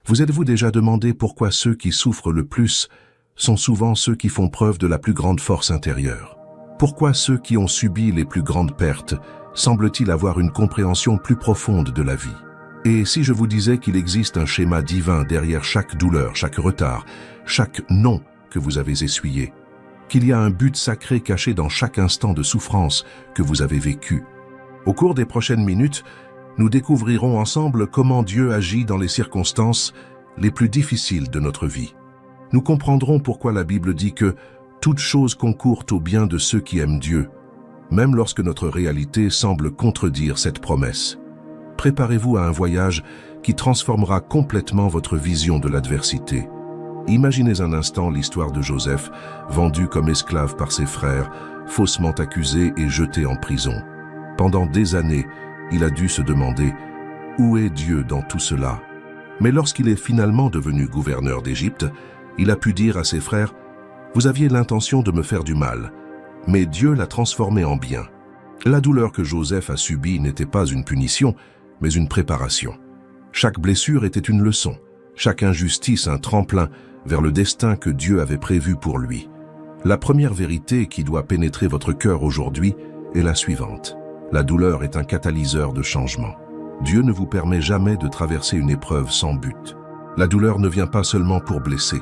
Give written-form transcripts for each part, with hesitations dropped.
Vous êtes-vous déjà demandé pourquoi ceux qui souffrent le plus sont souvent ceux qui font preuve de la plus grande force intérieure? Pourquoi ceux qui ont subi les plus grandes pertes semblent-ils avoir une compréhension plus profonde de la vie? Et si je vous disais qu'il existe un schéma divin derrière chaque douleur, chaque retard, chaque non que vous avez essuyé, qu'il y a un but sacré caché dans chaque instant de souffrance que vous avez vécu? Au cours des prochaines minutes, nous découvrirons ensemble comment Dieu agit dans les circonstances les plus difficiles de notre vie. Nous comprendrons pourquoi la Bible dit que toute chose concourt au bien de ceux qui aiment Dieu, même lorsque notre réalité semble contredire cette promesse. Préparez-vous à un voyage qui transformera complètement votre vision de l'adversité. Imaginez un instant l'histoire de Joseph, vendu comme esclave par ses frères, faussement accusé et jeté en prison. Pendant des années, il a dû se demander « Où est Dieu dans tout cela ?» Mais lorsqu'il est finalement devenu gouverneur d'Égypte, il a pu dire à ses frères « Vous aviez l'intention de me faire du mal, mais Dieu l'a transformé en bien. » La douleur que Joseph a subie n'était pas une punition, mais une préparation. Chaque blessure était une leçon, chaque injustice un tremplin vers le destin que Dieu avait prévu pour lui. La première vérité qui doit pénétrer votre cœur aujourd'hui est la suivante. La douleur est un catalyseur de changement. Dieu ne vous permet jamais de traverser une épreuve sans but. La douleur ne vient pas seulement pour blesser,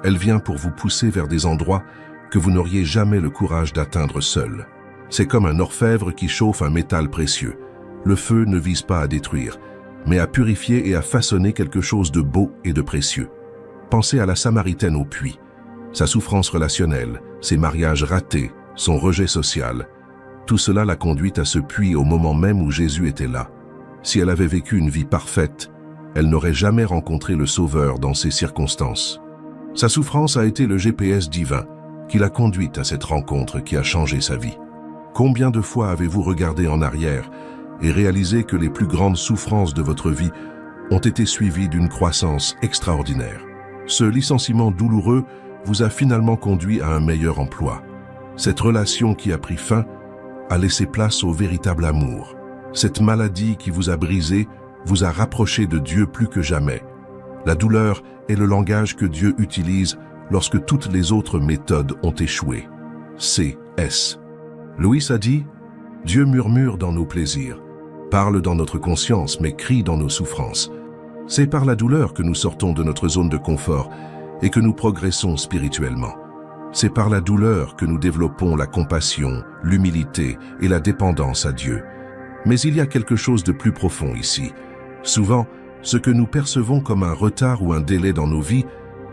elle vient pour vous pousser vers des endroits que vous n'auriez jamais le courage d'atteindre seul. C'est comme un orfèvre qui chauffe un métal précieux. Le feu ne vise pas à détruire, mais à purifier et à façonner quelque chose de beau et de précieux. Pensez à la Samaritaine au puits. Sa souffrance relationnelle, ses mariages ratés, son rejet social, tout cela l'a conduite à ce puits au moment même où Jésus était là. Si elle avait vécu une vie parfaite, elle n'aurait jamais rencontré le Sauveur dans ces circonstances. Sa souffrance a été le GPS divin qui l'a conduite à cette rencontre qui a changé sa vie. Combien de fois avez-vous regardé en arrière et réalisé que les plus grandes souffrances de votre vie ont été suivies d'une croissance extraordinaire? Ce licenciement douloureux vous a finalement conduit à un meilleur emploi. Cette relation qui a pris fin a laissé place au véritable amour. Cette maladie qui vous a brisé vous a rapproché de Dieu plus que jamais. La douleur est le langage que Dieu utilise lorsque toutes les autres méthodes ont échoué. C.S. Lewis a dit « Dieu murmure dans nos plaisirs, parle dans notre conscience mais crie dans nos souffrances. C'est par la douleur que nous sortons de notre zone de confort et que nous progressons spirituellement. C'est par la douleur que nous développons la compassion, l'humilité et la dépendance à Dieu. Mais il y a quelque chose de plus profond ici. Souvent, ce que nous percevons comme un retard ou un délai dans nos vies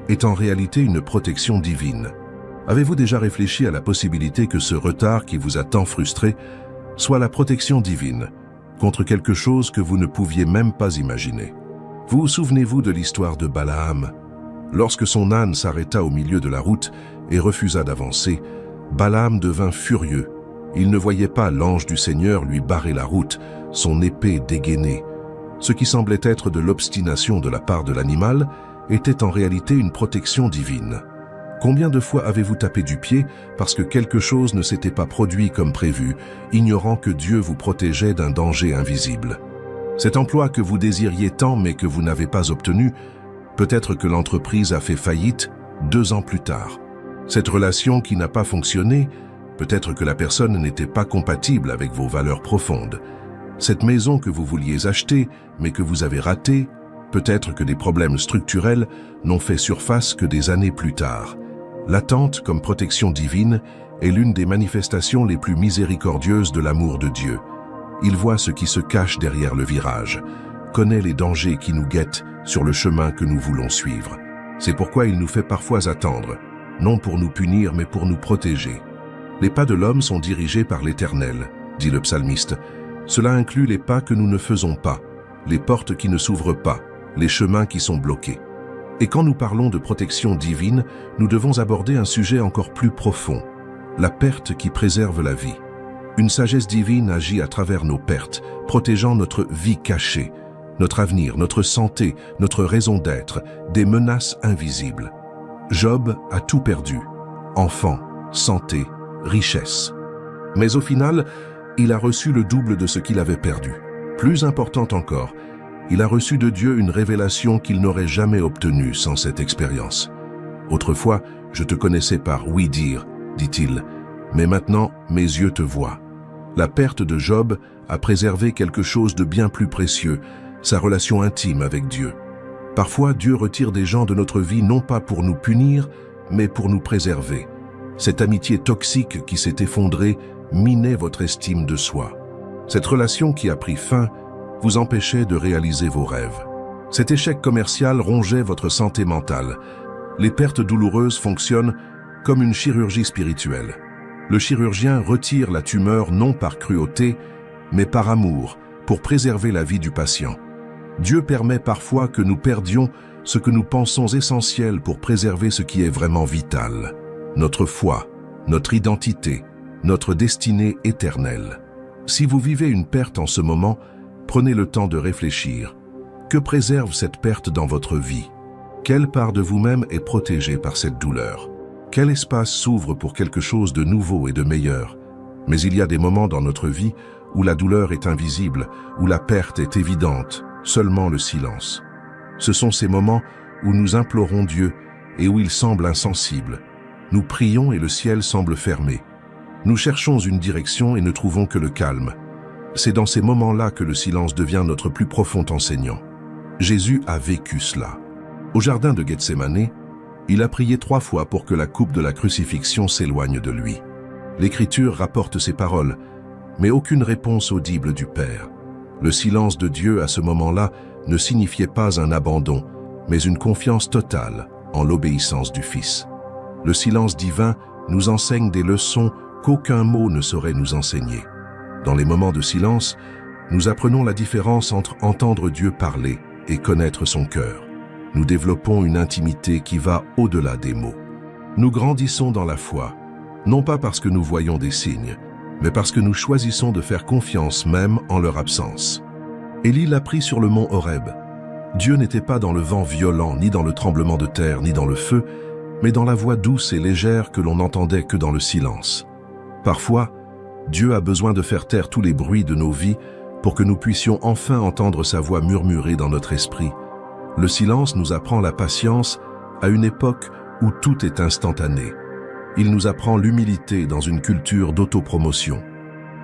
est en réalité une protection divine. Avez-vous déjà réfléchi à la possibilité que ce retard qui vous a tant frustré soit la protection divine contre quelque chose que vous ne pouviez même pas imaginer? Vous souvenez-vous de l'histoire de Balaam? Lorsque son âne s'arrêta au milieu de la route et refusa d'avancer, Balaam devint furieux. Il ne voyait pas l'ange du Seigneur lui barrer la route, son épée dégainée. Ce qui semblait être de l'obstination de la part de l'animal était en réalité une protection divine. Combien de fois avez-vous tapé du pied parce que quelque chose ne s'était pas produit comme prévu, ignorant que Dieu vous protégeait d'un danger invisible? Cet emploi que vous désiriez tant mais que vous n'avez pas obtenu, peut-être que l'entreprise a fait faillite 2 ans plus tard. Cette relation qui n'a pas fonctionné, peut-être que la personne n'était pas compatible avec vos valeurs profondes. Cette maison que vous vouliez acheter, mais que vous avez ratée, peut-être que des problèmes structurels n'ont fait surface que des années plus tard. L'attente comme protection divine est l'une des manifestations les plus miséricordieuses de l'amour de Dieu. Il voit ce qui se cache derrière le virage, connaît les dangers qui nous guettent sur le chemin que nous voulons suivre. C'est pourquoi il nous fait parfois attendre, non pour nous punir mais pour nous protéger. Les pas de l'homme sont dirigés par l'Éternel, dit le psalmiste. Cela inclut les pas que nous ne faisons pas, les portes qui ne s'ouvrent pas, les chemins qui sont bloqués. Et quand nous parlons de protection divine, nous devons aborder un sujet encore plus profond, la perte qui préserve la vie. Une sagesse divine agit à travers nos pertes, protégeant notre vie cachée, notre avenir, notre santé, notre raison d'être, des menaces invisibles. Job a tout perdu, enfants, santé, richesse. Mais au final, il a reçu le double de ce qu'il avait perdu. Plus important encore, Il a reçu de Dieu une révélation qu'il n'aurait jamais obtenue sans cette expérience. Autrefois, je te connaissais par oui-dire, dit-il, mais maintenant mes yeux te voient. La perte de Job a préservé quelque chose de bien plus précieux, sa relation intime avec Dieu. Parfois, Dieu retire des gens de notre vie non pas pour nous punir, mais pour nous préserver. Cette amitié toxique qui s'est effondrée minait votre estime de soi. Cette relation qui a pris fin vous empêchait de réaliser vos rêves. Cet échec commercial rongeait votre santé mentale. Les pertes douloureuses fonctionnent comme une chirurgie spirituelle. Le chirurgien retire la tumeur non par cruauté, mais par amour, pour préserver la vie du patient. Dieu permet parfois que nous perdions ce que nous pensons essentiel pour préserver ce qui est vraiment vital. Notre foi, notre identité, notre destinée éternelle. Si vous vivez une perte en ce moment, prenez le temps de réfléchir. Que préserve cette perte dans votre vie? Quelle part de vous-même est protégée par cette douleur? Quel espace s'ouvre pour quelque chose de nouveau et de meilleur? Mais il y a des moments dans notre vie où la douleur est invisible, où la perte est évidente, seulement le silence. Ce sont ces moments où nous implorons Dieu et où il semble insensible. Nous prions et le ciel semble fermé. Nous cherchons une direction et ne trouvons que le calme. C'est dans ces moments-là que le silence devient notre plus profond enseignant. Jésus a vécu cela. Au jardin de Gethsémani, il a prié 3 fois pour que la coupe de la crucifixion s'éloigne de lui. L'Écriture rapporte ces paroles, mais aucune réponse audible du Père. Le silence de Dieu à ce moment-là ne signifiait pas un abandon, mais une confiance totale en l'obéissance du Fils. Le silence divin nous enseigne des leçons qu'aucun mot ne saurait nous enseigner. Dans les moments de silence, nous apprenons la différence entre entendre Dieu parler et connaître son cœur. Nous développons une intimité qui va au-delà des mots. Nous grandissons dans la foi, non pas parce que nous voyons des signes, mais parce que nous choisissons de faire confiance même en leur absence. Élie l'a pris sur le mont Horeb. Dieu n'était pas dans le vent violent, ni dans le tremblement de terre, ni dans le feu, mais dans la voix douce et légère que l'on n'entendait que dans le silence. Parfois, Dieu a besoin de faire taire tous les bruits de nos vies pour que nous puissions enfin entendre sa voix murmurer dans notre esprit. Le silence nous apprend la patience à une époque où tout est instantané. Il nous apprend l'humilité dans une culture d'autopromotion.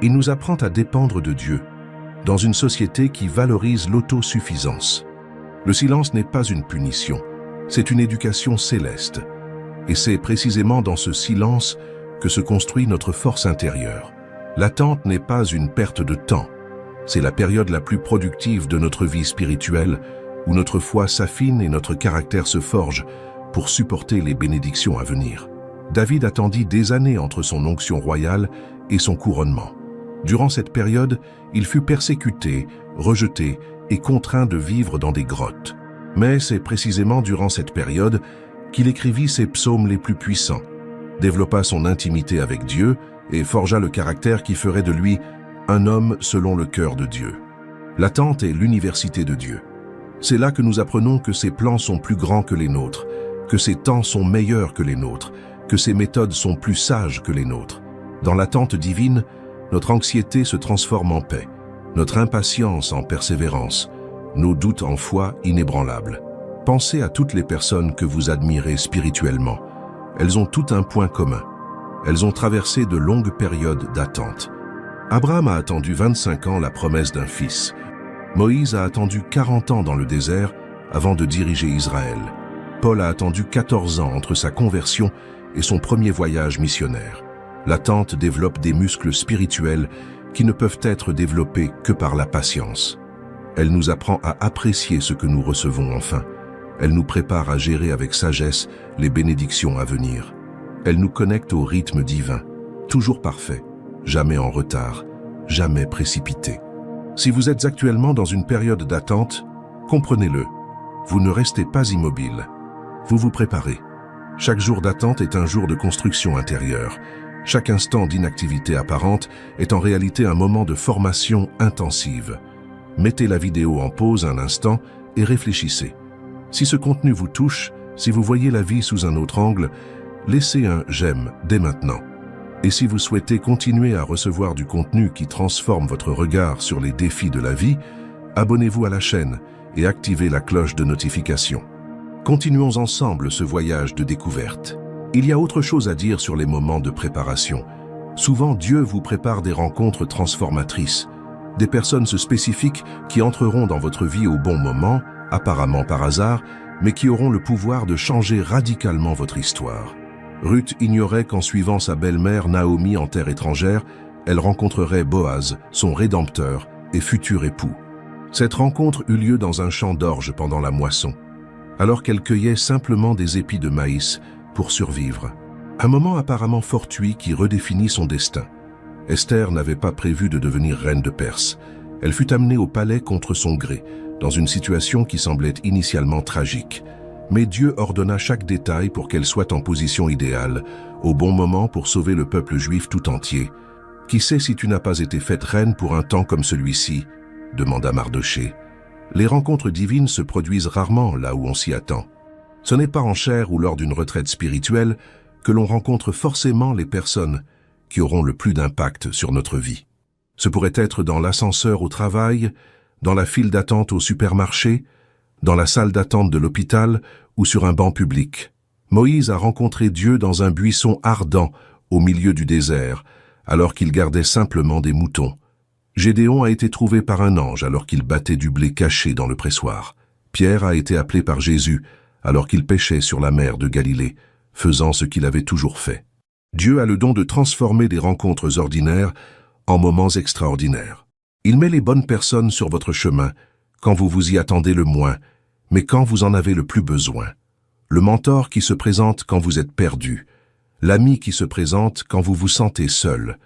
Il nous apprend à dépendre de Dieu, dans une société qui valorise l'autosuffisance. Le silence n'est pas une punition, c'est une éducation céleste. Et c'est précisément dans ce silence que se construit notre force intérieure. L'attente n'est pas une perte de temps, c'est la période la plus productive de notre vie spirituelle, où notre foi s'affine et notre caractère se forge pour supporter les bénédictions à venir. David attendit des années entre son onction royale et son couronnement. Durant cette période, il fut persécuté, rejeté et contraint de vivre dans des grottes. Mais c'est précisément durant cette période qu'il écrivit ses psaumes les plus puissants, développa son intimité avec Dieu et forgea le caractère qui ferait de lui un homme selon le cœur de Dieu. L'attente est l'université de Dieu. C'est là que nous apprenons que ses plans sont plus grands que les nôtres, que ses temps sont meilleurs que les nôtres, que ses méthodes sont plus sages que les nôtres. Dans l'attente divine, notre anxiété se transforme en paix, notre impatience en persévérance, nos doutes en foi inébranlables. Pensez à toutes les personnes que vous admirez spirituellement. Elles ont tout un point commun. Elles ont traversé de longues périodes d'attente. Abraham a attendu 25 ans la promesse d'un fils. Moïse a attendu 40 ans dans le désert avant de diriger Israël. Paul a attendu 14 ans entre sa conversion et son premier voyage missionnaire. L'attente développe des muscles spirituels qui ne peuvent être développés que par la patience. Elle nous apprend à apprécier ce que nous recevons enfin. Elle nous prépare à gérer avec sagesse les bénédictions à venir. Elle nous connecte au rythme divin, toujours parfait, jamais en retard, jamais précipité. Si vous êtes actuellement dans une période d'attente, comprenez-le, vous ne restez pas immobile. Vous vous préparez. Chaque jour d'attente est un jour de construction intérieure. Chaque instant d'inactivité apparente est en réalité un moment de formation intensive. Mettez la vidéo en pause un instant et réfléchissez. Si ce contenu vous touche, si vous voyez la vie sous un autre angle, laissez un « j'aime » dès maintenant. Et si vous souhaitez continuer à recevoir du contenu qui transforme votre regard sur les défis de la vie, abonnez-vous à la chaîne et activez la cloche de notification. Continuons ensemble ce voyage de découverte. Il y a autre chose à dire sur les moments de préparation. Souvent, Dieu vous prépare des rencontres transformatrices, des personnes spécifiques qui entreront dans votre vie au bon moment, apparemment par hasard, mais qui auront le pouvoir de changer radicalement votre histoire. Ruth ignorait qu'en suivant sa belle-mère Naomi en terre étrangère, elle rencontrerait Boaz, son rédempteur et futur époux. Cette rencontre eut lieu dans un champ d'orge pendant la moisson, alors qu'elle cueillait simplement des épis de maïs pour survivre. Un moment apparemment fortuit qui redéfinit son destin. Esther n'avait pas prévu de devenir reine de Perse. Elle fut amenée au palais contre son gré, dans une situation qui semblait initialement tragique. Mais Dieu ordonna chaque détail pour qu'elle soit en position idéale, au bon moment pour sauver le peuple juif tout entier. « Qui sait si tu n'as pas été faite reine pour un temps comme celui-ci » demanda Mardochée. Les rencontres divines se produisent rarement là où on s'y attend. Ce n'est pas en chair ou lors d'une retraite spirituelle que l'on rencontre forcément les personnes qui auront le plus d'impact sur notre vie. Ce pourrait être dans l'ascenseur au travail, dans la file d'attente au supermarché, dans la salle d'attente de l'hôpital ou sur un banc public. Moïse a rencontré Dieu dans un buisson ardent au milieu du désert, alors qu'il gardait simplement des moutons. Gédéon a été trouvé par un ange alors qu'il battait du blé caché dans le pressoir. Pierre a été appelé par Jésus alors qu'il pêchait sur la mer de Galilée, faisant ce qu'il avait toujours fait. Dieu a le don de transformer des rencontres ordinaires en moments extraordinaires. Il met les bonnes personnes sur votre chemin quand vous vous y attendez le moins, mais quand vous en avez le plus besoin. Le mentor qui se présente quand vous êtes perdu, l'ami qui se présente quand vous vous sentez seul,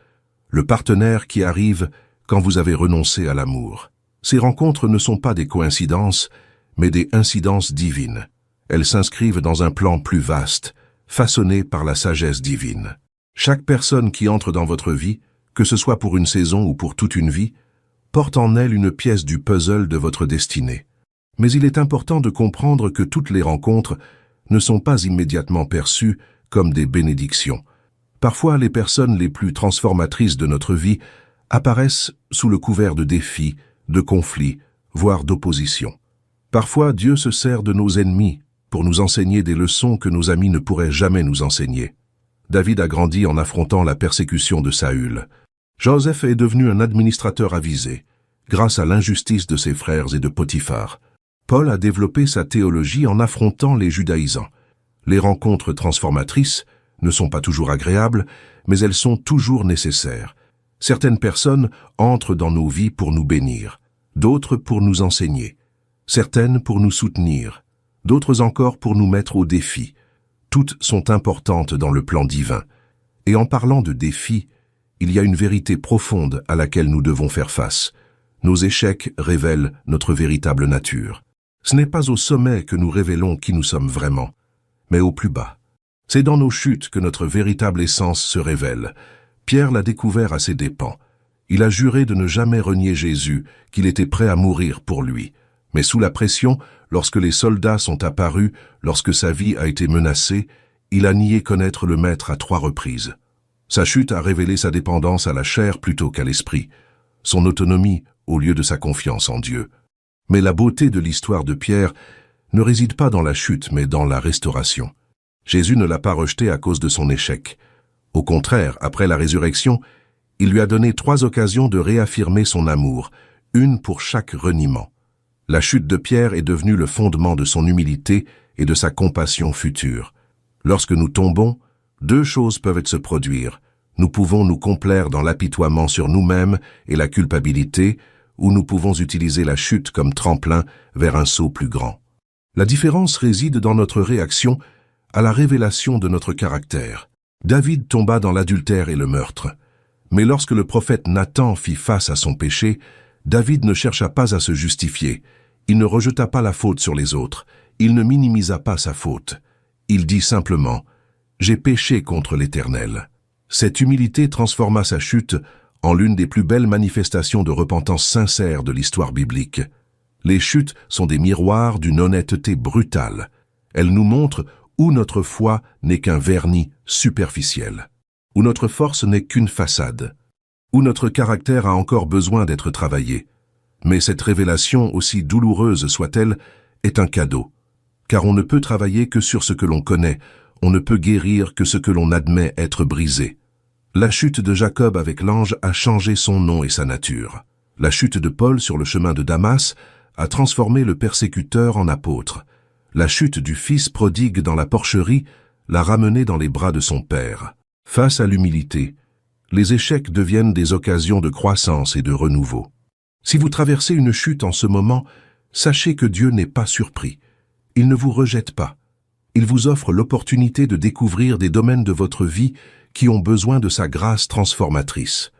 le partenaire qui arrive quand vous avez renoncé à l'amour. Ces rencontres ne sont pas des coïncidences, mais des incidences divines. Elles s'inscrivent dans un plan plus vaste, façonné par la sagesse divine. Chaque personne qui entre dans votre vie, que ce soit pour une saison ou pour toute une vie, porte en elle une pièce du puzzle de votre destinée. Mais il est important de comprendre que toutes les rencontres ne sont pas immédiatement perçues comme des bénédictions. Parfois, les personnes les plus transformatrices de notre vie apparaissent sous le couvert de défis, de conflits, voire d'opposition. Parfois, Dieu se sert de nos ennemis pour nous enseigner des leçons que nos amis ne pourraient jamais nous enseigner. David a grandi en affrontant la persécution de Saül. Joseph est devenu un administrateur avisé, grâce à l'injustice de ses frères et de Potiphar. Paul a développé sa théologie en affrontant les judaïsants. Les rencontres transformatrices ne sont pas toujours agréables, mais elles sont toujours nécessaires. Certaines personnes entrent dans nos vies pour nous bénir, d'autres pour nous enseigner, certaines pour nous soutenir, d'autres encore pour nous mettre au défi. Toutes sont importantes dans le plan divin. Et en parlant de défis, il y a une vérité profonde à laquelle nous devons faire face. Nos échecs révèlent notre véritable nature. Ce n'est pas au sommet que nous révélons qui nous sommes vraiment, mais au plus bas. C'est dans nos chutes que notre véritable essence se révèle. Pierre l'a découvert à ses dépens. Il a juré de ne jamais renier Jésus, qu'il était prêt à mourir pour lui. Mais sous la pression, lorsque les soldats sont apparus, lorsque sa vie a été menacée, il a nié connaître le Maître à 3 reprises. Sa chute a révélé sa dépendance à la chair plutôt qu'à l'esprit, son autonomie au lieu de sa confiance en Dieu. Mais la beauté de l'histoire de Pierre ne réside pas dans la chute, mais dans la restauration. Jésus ne l'a pas rejeté à cause de son échec. Au contraire, après la résurrection, il lui a donné 3 occasions de réaffirmer son amour, une pour chaque reniement. La chute de Pierre est devenue le fondement de son humilité et de sa compassion future. Lorsque nous tombons, 2 choses peuvent se produire. Nous pouvons nous complaire dans l'apitoiement sur nous-mêmes et la culpabilité, ou nous pouvons utiliser la chute comme tremplin vers un saut plus grand. La différence réside dans notre réaction à la révélation de notre caractère. David tomba dans l'adultère et le meurtre. Mais lorsque le prophète Nathan fit face à son péché, David ne chercha pas à se justifier. Il ne rejeta pas la faute sur les autres. Il ne minimisa pas sa faute. Il dit simplement « J'ai péché contre l'Éternel ». Cette humilité transforma sa chute en l'une des plus belles manifestations de repentance sincère de l'histoire biblique. Les chutes sont des miroirs d'une honnêteté brutale. Elles nous montrent où notre foi n'est qu'un vernis superficiel, où notre force n'est qu'une façade, où notre caractère a encore besoin d'être travaillé. Mais cette révélation, aussi douloureuse soit-elle, est un cadeau. Car on ne peut travailler que sur ce que l'on connaît, on ne peut guérir que ce que l'on admet être brisé. La chute de Jacob avec l'ange a changé son nom et sa nature. La chute de Paul sur le chemin de Damas a transformé le persécuteur en apôtre. La chute du fils prodigue dans la porcherie l'a ramené dans les bras de son père. Face à l'humilité, les échecs deviennent des occasions de croissance et de renouveau. Si vous traversez une chute en ce moment, sachez que Dieu n'est pas surpris. Il ne vous rejette pas. Il vous offre l'opportunité de découvrir des domaines de votre vie qui ont besoin de sa grâce transformatrice.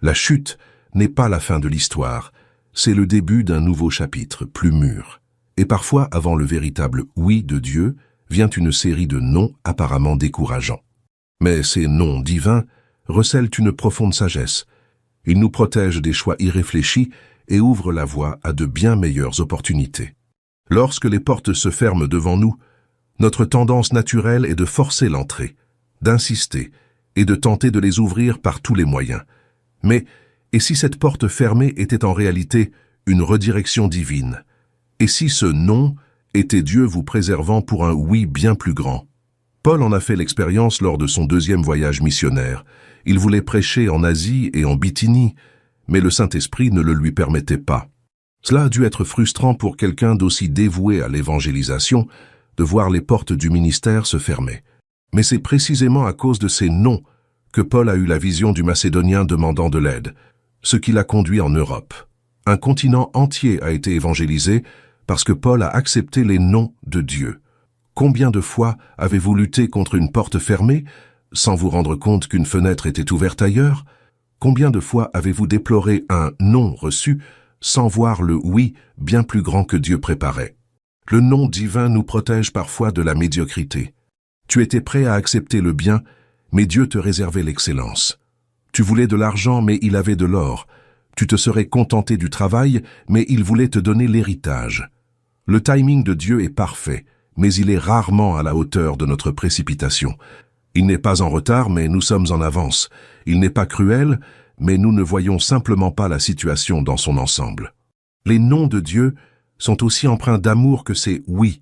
La chute n'est pas la fin de l'histoire, c'est le début d'un nouveau chapitre, plus mûr. Et parfois, avant le véritable « oui » de Dieu, vient une série de « non » apparemment décourageants. Mais ces « non » divins recèlent une profonde sagesse. Ils nous protègent des choix irréfléchis et ouvrent la voie à de bien meilleures opportunités. Lorsque les portes se ferment devant nous, notre tendance naturelle est de forcer l'entrée, d'insister et de tenter de les ouvrir par tous les moyens. Mais, et si cette porte fermée était en réalité une redirection divine? Et si ce non était Dieu vous préservant pour un oui bien plus grand? Paul en a fait l'expérience lors de son deuxième voyage missionnaire. Il voulait prêcher en Asie et en Bithynie, mais le Saint-Esprit ne le lui permettait pas. Cela a dû être frustrant pour quelqu'un d'aussi dévoué à l'évangélisation, de voir les portes du ministère se fermer. Mais c'est précisément à cause de ces non que Paul a eu la vision du Macédonien demandant de l'aide, ce qui l'a conduit en Europe. Un continent entier a été évangélisé parce que Paul a accepté les non de Dieu. Combien de fois avez-vous lutté contre une porte fermée sans vous rendre compte qu'une fenêtre était ouverte ailleurs? Combien de fois avez-vous déploré un non reçu sans voir le oui bien plus grand que Dieu préparait? Le non divin nous protège parfois de la médiocrité. Tu étais prêt à accepter le bien, mais Dieu te réservait l'excellence. Tu voulais de l'argent, mais il avait de l'or. Tu te serais contenté du travail, mais il voulait te donner l'héritage. Le timing de Dieu est parfait, mais il est rarement à la hauteur de notre précipitation. Il n'est pas en retard, mais nous sommes en avance. Il n'est pas cruel, mais nous ne voyons simplement pas la situation dans son ensemble. Les noms de Dieu sont aussi empreints d'amour que ses « oui »,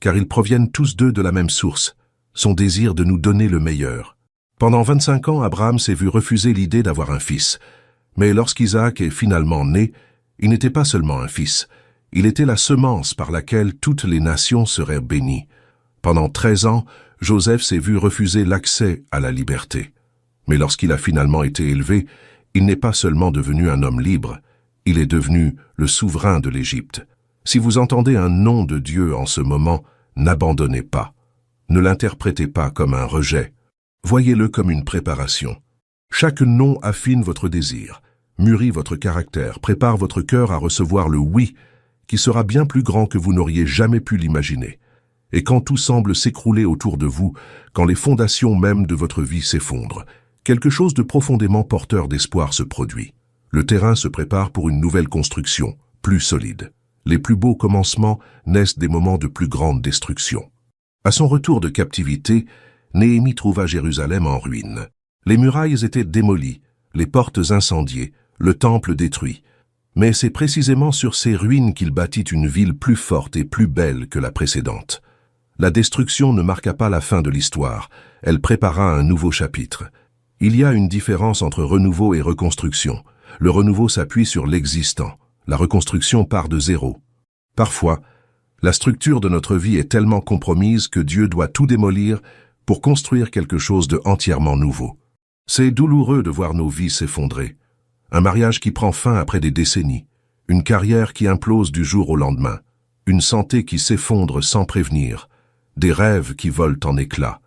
car ils proviennent tous deux de la même source, son désir de nous donner le meilleur. Pendant 25 ans, Abraham s'est vu refuser l'idée d'avoir un fils. Mais lorsqu'Isaac est finalement né, il n'était pas seulement un fils, il était la semence par laquelle toutes les nations seraient bénies. Pendant 13 ans, Joseph s'est vu refuser l'accès à la liberté. Mais lorsqu'il a finalement été élevé, il n'est pas seulement devenu un homme libre, il est devenu le souverain de l'Égypte. Si vous entendez un nom de Dieu en ce moment, n'abandonnez pas. Ne l'interprétez pas comme un rejet. Voyez-le comme une préparation. Chaque nom affine votre désir, mûrit votre caractère, prépare votre cœur à recevoir le oui, qui sera bien plus grand que vous n'auriez jamais pu l'imaginer. Et quand tout semble s'écrouler autour de vous, quand les fondations même de votre vie s'effondrent, quelque chose de profondément porteur d'espoir se produit. Le terrain se prépare pour une nouvelle construction, plus solide. Les plus beaux commencements naissent des moments de plus grande destruction. À son retour de captivité, Néhémie trouva Jérusalem en ruine. Les murailles étaient démolies, les portes incendiées, le temple détruit. Mais c'est précisément sur ces ruines qu'il bâtit une ville plus forte et plus belle que la précédente. La destruction ne marqua pas la fin de l'histoire, elle prépara un nouveau chapitre. Il y a une différence entre renouveau et reconstruction. Le renouveau s'appuie sur l'existant, la reconstruction part de zéro. Parfois, la structure de notre vie est tellement compromise que Dieu doit tout démolir pour construire quelque chose de entièrement nouveau. C'est douloureux de voir nos vies s'effondrer. Un mariage qui prend fin après des décennies, une carrière qui implose du jour au lendemain, une santé qui s'effondre sans prévenir, des rêves qui volent en éclats.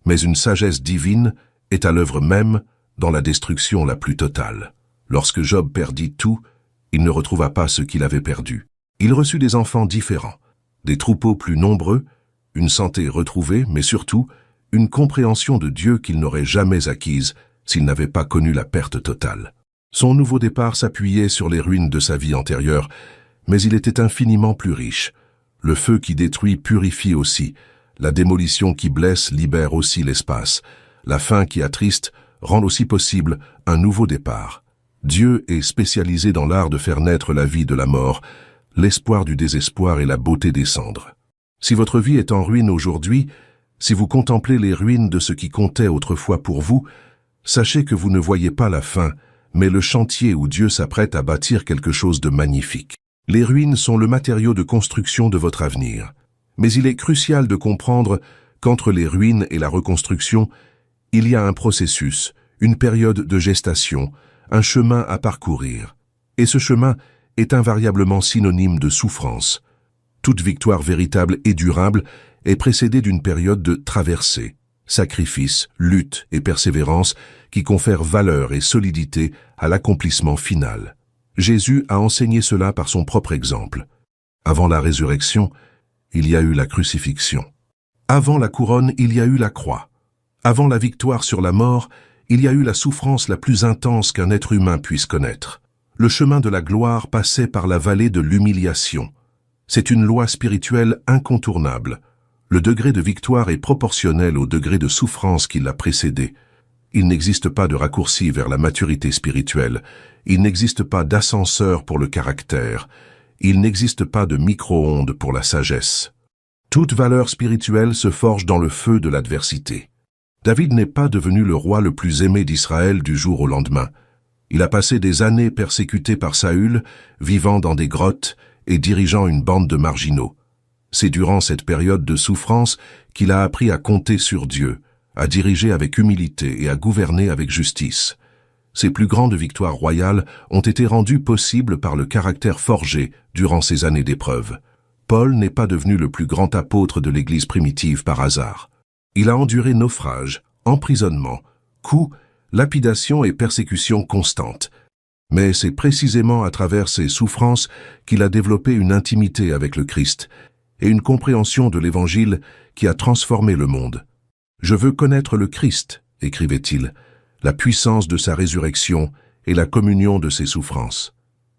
Mais une sagesse divine est à l'œuvre même dans la destruction la plus totale. Lorsque Job perdit tout, il ne retrouva pas ce qu'il avait perdu. Il reçut des enfants différents, des troupeaux plus nombreux, une santé retrouvée, mais surtout une compréhension de Dieu qu'il n'aurait jamais acquise s'il n'avait pas connu la perte totale. Son nouveau départ s'appuyait sur les ruines de sa vie antérieure, mais il était infiniment plus riche. Le feu qui détruit purifie aussi, la démolition qui blesse libère aussi l'espace, la fin qui attriste rend aussi possible un nouveau départ. Dieu est spécialisé dans l'art de faire naître la vie de la mort, l'espoir du désespoir et la beauté des cendres. Si votre vie est en ruine aujourd'hui, si vous contemplez les ruines de ce qui comptait autrefois pour vous, sachez que vous ne voyez pas la fin, mais le chantier où Dieu s'apprête à bâtir quelque chose de magnifique. Les ruines sont le matériau de construction de votre avenir. Mais il est crucial de comprendre qu'entre les ruines et la reconstruction, il y a un processus, une période de gestation, un chemin à parcourir. Et ce chemin est invariablement synonyme de souffrance. Toute victoire véritable et durable est précédée d'une période de traversée, sacrifice, lutte et persévérance qui confèrent valeur et solidité à l'accomplissement final. Jésus a enseigné cela par son propre exemple. Avant la résurrection, il y a eu la crucifixion. Avant la couronne, il y a eu la croix. Avant la victoire sur la mort, il y a eu la souffrance la plus intense qu'un être humain puisse connaître. Le chemin de la gloire passait par la vallée de l'humiliation. C'est une loi spirituelle incontournable. Le degré de victoire est proportionnel au degré de souffrance qui l'a précédé. Il n'existe pas de raccourci vers la maturité spirituelle. Il n'existe pas d'ascenseur pour le caractère. Il n'existe pas de micro-ondes pour la sagesse. Toute valeur spirituelle se forge dans le feu de l'adversité. David n'est pas devenu le roi le plus aimé d'Israël du jour au lendemain. Il a passé des années persécuté par Saül, vivant dans des grottes et dirigeant une bande de marginaux. C'est durant cette période de souffrance qu'il a appris à compter sur Dieu, à diriger avec humilité et à gouverner avec justice. Ses plus grandes victoires royales ont été rendues possibles par le caractère forgé durant ces années d'épreuve. Paul n'est pas devenu le plus grand apôtre de l'Église primitive par hasard. Il a enduré naufrages, emprisonnements, coups, lapidations et persécutions constantes. Mais c'est précisément à travers ces souffrances qu'il a développé une intimité avec le Christ et une compréhension de l'Évangile qui a transformé le monde. « Je veux connaître le Christ », écrivait-il, la puissance de sa résurrection et la communion de ses souffrances.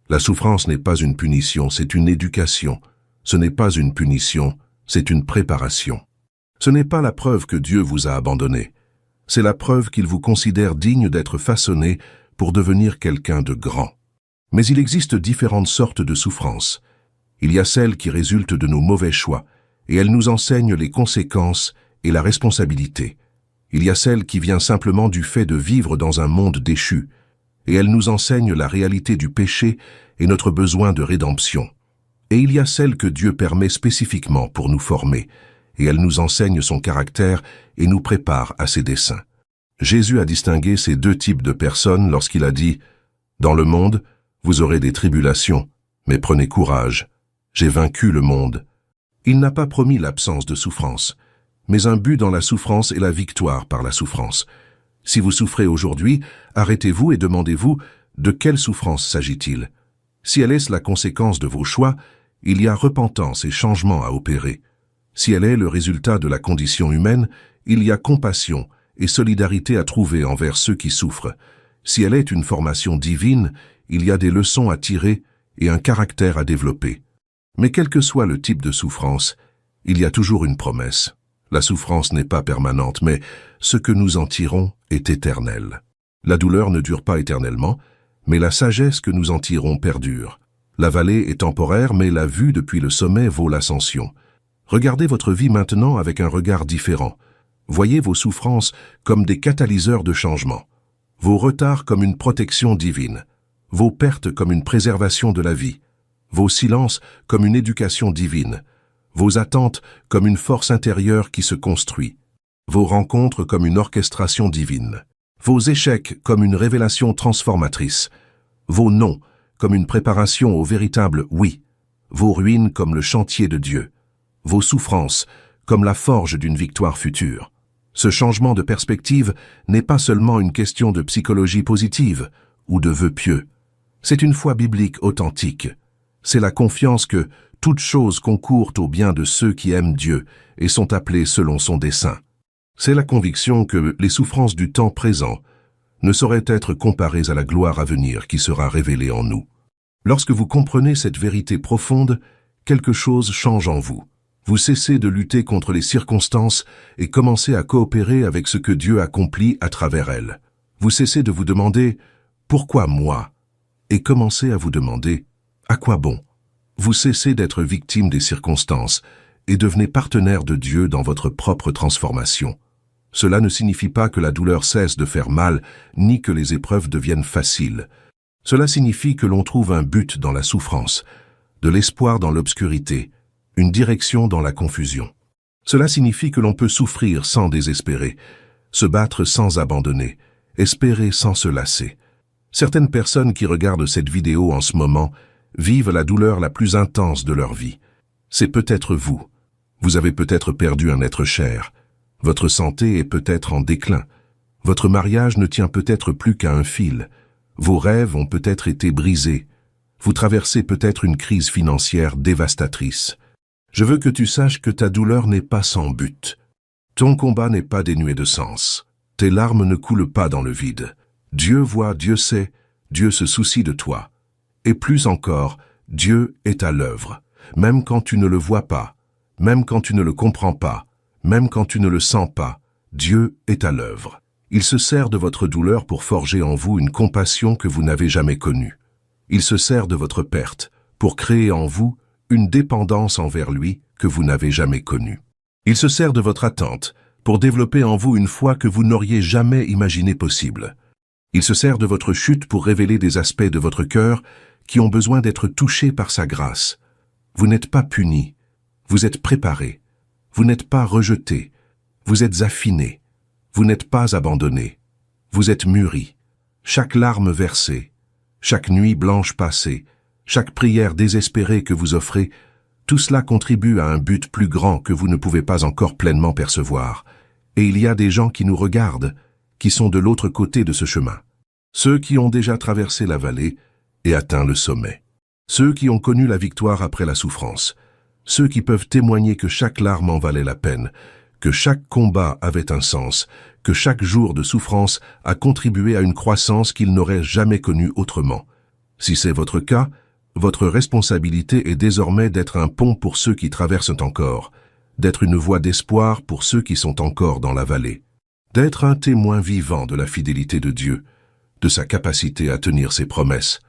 La souffrance n'est pas une punition, c'est une éducation. Ce n'est pas une punition, c'est une préparation. Ce n'est pas la preuve que Dieu vous a abandonné. C'est la preuve qu'il vous considère digne d'être façonné pour devenir quelqu'un de grand. Mais il existe différentes sortes de souffrances. Il y a celles qui résultent de nos mauvais choix, et elles nous enseignent les conséquences et la responsabilité. Il y a celle qui vient simplement du fait de vivre dans un monde déchu, et elle nous enseigne la réalité du péché et notre besoin de rédemption. Et il y a celle que Dieu permet spécifiquement pour nous former, et elle nous enseigne son caractère et nous prépare à ses desseins. Jésus a distingué ces deux types de personnes lorsqu'il a dit « Dans le monde, vous aurez des tribulations, mais prenez courage, j'ai vaincu le monde. » Il n'a pas promis l'absence de souffrance, mais un but dans la souffrance et la victoire par la souffrance. Si vous souffrez aujourd'hui, arrêtez-vous et demandez-vous de quelle souffrance s'agit-il. Si elle est la conséquence de vos choix, il y a repentance et changement à opérer. Si elle est le résultat de la condition humaine, il y a compassion et solidarité à trouver envers ceux qui souffrent. Si elle est une formation divine, il y a des leçons à tirer et un caractère à développer. Mais quel que soit le type de souffrance, il y a toujours une promesse. La souffrance n'est pas permanente, mais ce que nous en tirons est éternel. La douleur ne dure pas éternellement, mais la sagesse que nous en tirons perdure. La vallée est temporaire, mais la vue depuis le sommet vaut l'ascension. Regardez votre vie maintenant avec un regard différent. Voyez vos souffrances comme des catalyseurs de changement, vos retards comme une protection divine, vos pertes comme une préservation de la vie, vos silences comme une éducation divine, vos attentes comme une force intérieure qui se construit, vos rencontres comme une orchestration divine, vos échecs comme une révélation transformatrice, vos non comme une préparation au véritable oui, vos ruines comme le chantier de Dieu, vos souffrances comme la forge d'une victoire future. Ce changement de perspective n'est pas seulement une question de psychologie positive ou de vœux pieux. C'est une foi biblique authentique. C'est la confiance que toutes choses concourent au bien de ceux qui aiment Dieu et sont appelés selon son dessein. C'est la conviction que les souffrances du temps présent ne sauraient être comparées à la gloire à venir qui sera révélée en nous. Lorsque vous comprenez cette vérité profonde, quelque chose change en vous. Vous cessez de lutter contre les circonstances et commencez à coopérer avec ce que Dieu accomplit à travers elles. Vous cessez de vous demander « Pourquoi moi ?» et commencez à vous demander « À quoi bon ?» Vous cessez d'être victime des circonstances et devenez partenaire de Dieu dans votre propre transformation. Cela ne signifie pas que la douleur cesse de faire mal, ni que les épreuves deviennent faciles. Cela signifie que l'on trouve un but dans la souffrance, de l'espoir dans l'obscurité, une direction dans la confusion. Cela signifie que l'on peut souffrir sans désespérer, se battre sans abandonner, espérer sans se lasser. Certaines personnes qui regardent cette vidéo en ce moment vivent la douleur la plus intense de leur vie. C'est peut-être vous. Vous avez peut-être perdu un être cher. Votre santé est peut-être en déclin. Votre mariage ne tient peut-être plus qu'à un fil. Vos rêves ont peut-être été brisés. Vous traversez peut-être une crise financière dévastatrice. Je veux que tu saches que ta douleur n'est pas sans but. Ton combat n'est pas dénué de sens. Tes larmes ne coulent pas dans le vide. Dieu voit, Dieu sait, Dieu se soucie de toi. Et plus encore, Dieu est à l'œuvre. Même quand tu ne le vois pas, même quand tu ne le comprends pas, même quand tu ne le sens pas, Dieu est à l'œuvre. Il se sert de votre douleur pour forger en vous une compassion que vous n'avez jamais connue. Il se sert de votre perte pour créer en vous une dépendance envers lui que vous n'avez jamais connue. Il se sert de votre attente pour développer en vous une foi que vous n'auriez jamais imaginée possible. Il se sert de votre chute pour révéler des aspects de votre cœur qui ont besoin d'être touchés par sa grâce. Vous n'êtes pas puni, vous êtes préparé, vous n'êtes pas rejeté, vous êtes affiné, vous n'êtes pas abandonné, vous êtes mûri. Chaque larme versée, chaque nuit blanche passée, chaque prière désespérée que vous offrez, tout cela contribue à un but plus grand que vous ne pouvez pas encore pleinement percevoir. Et il y a des gens qui nous regardent, qui sont de l'autre côté de ce chemin. Ceux qui ont déjà traversé la vallée et atteint le sommet. Ceux qui ont connu la victoire après la souffrance. Ceux qui peuvent témoigner que chaque larme en valait la peine, que chaque combat avait un sens, que chaque jour de souffrance a contribué à une croissance qu'ils n'auraient jamais connue autrement. Si c'est votre cas, votre responsabilité est désormais d'être un pont pour ceux qui traversent encore, d'être une voie d'espoir pour ceux qui sont encore dans la vallée, d'être un témoin vivant de la fidélité de Dieu, de sa capacité à tenir ses promesses,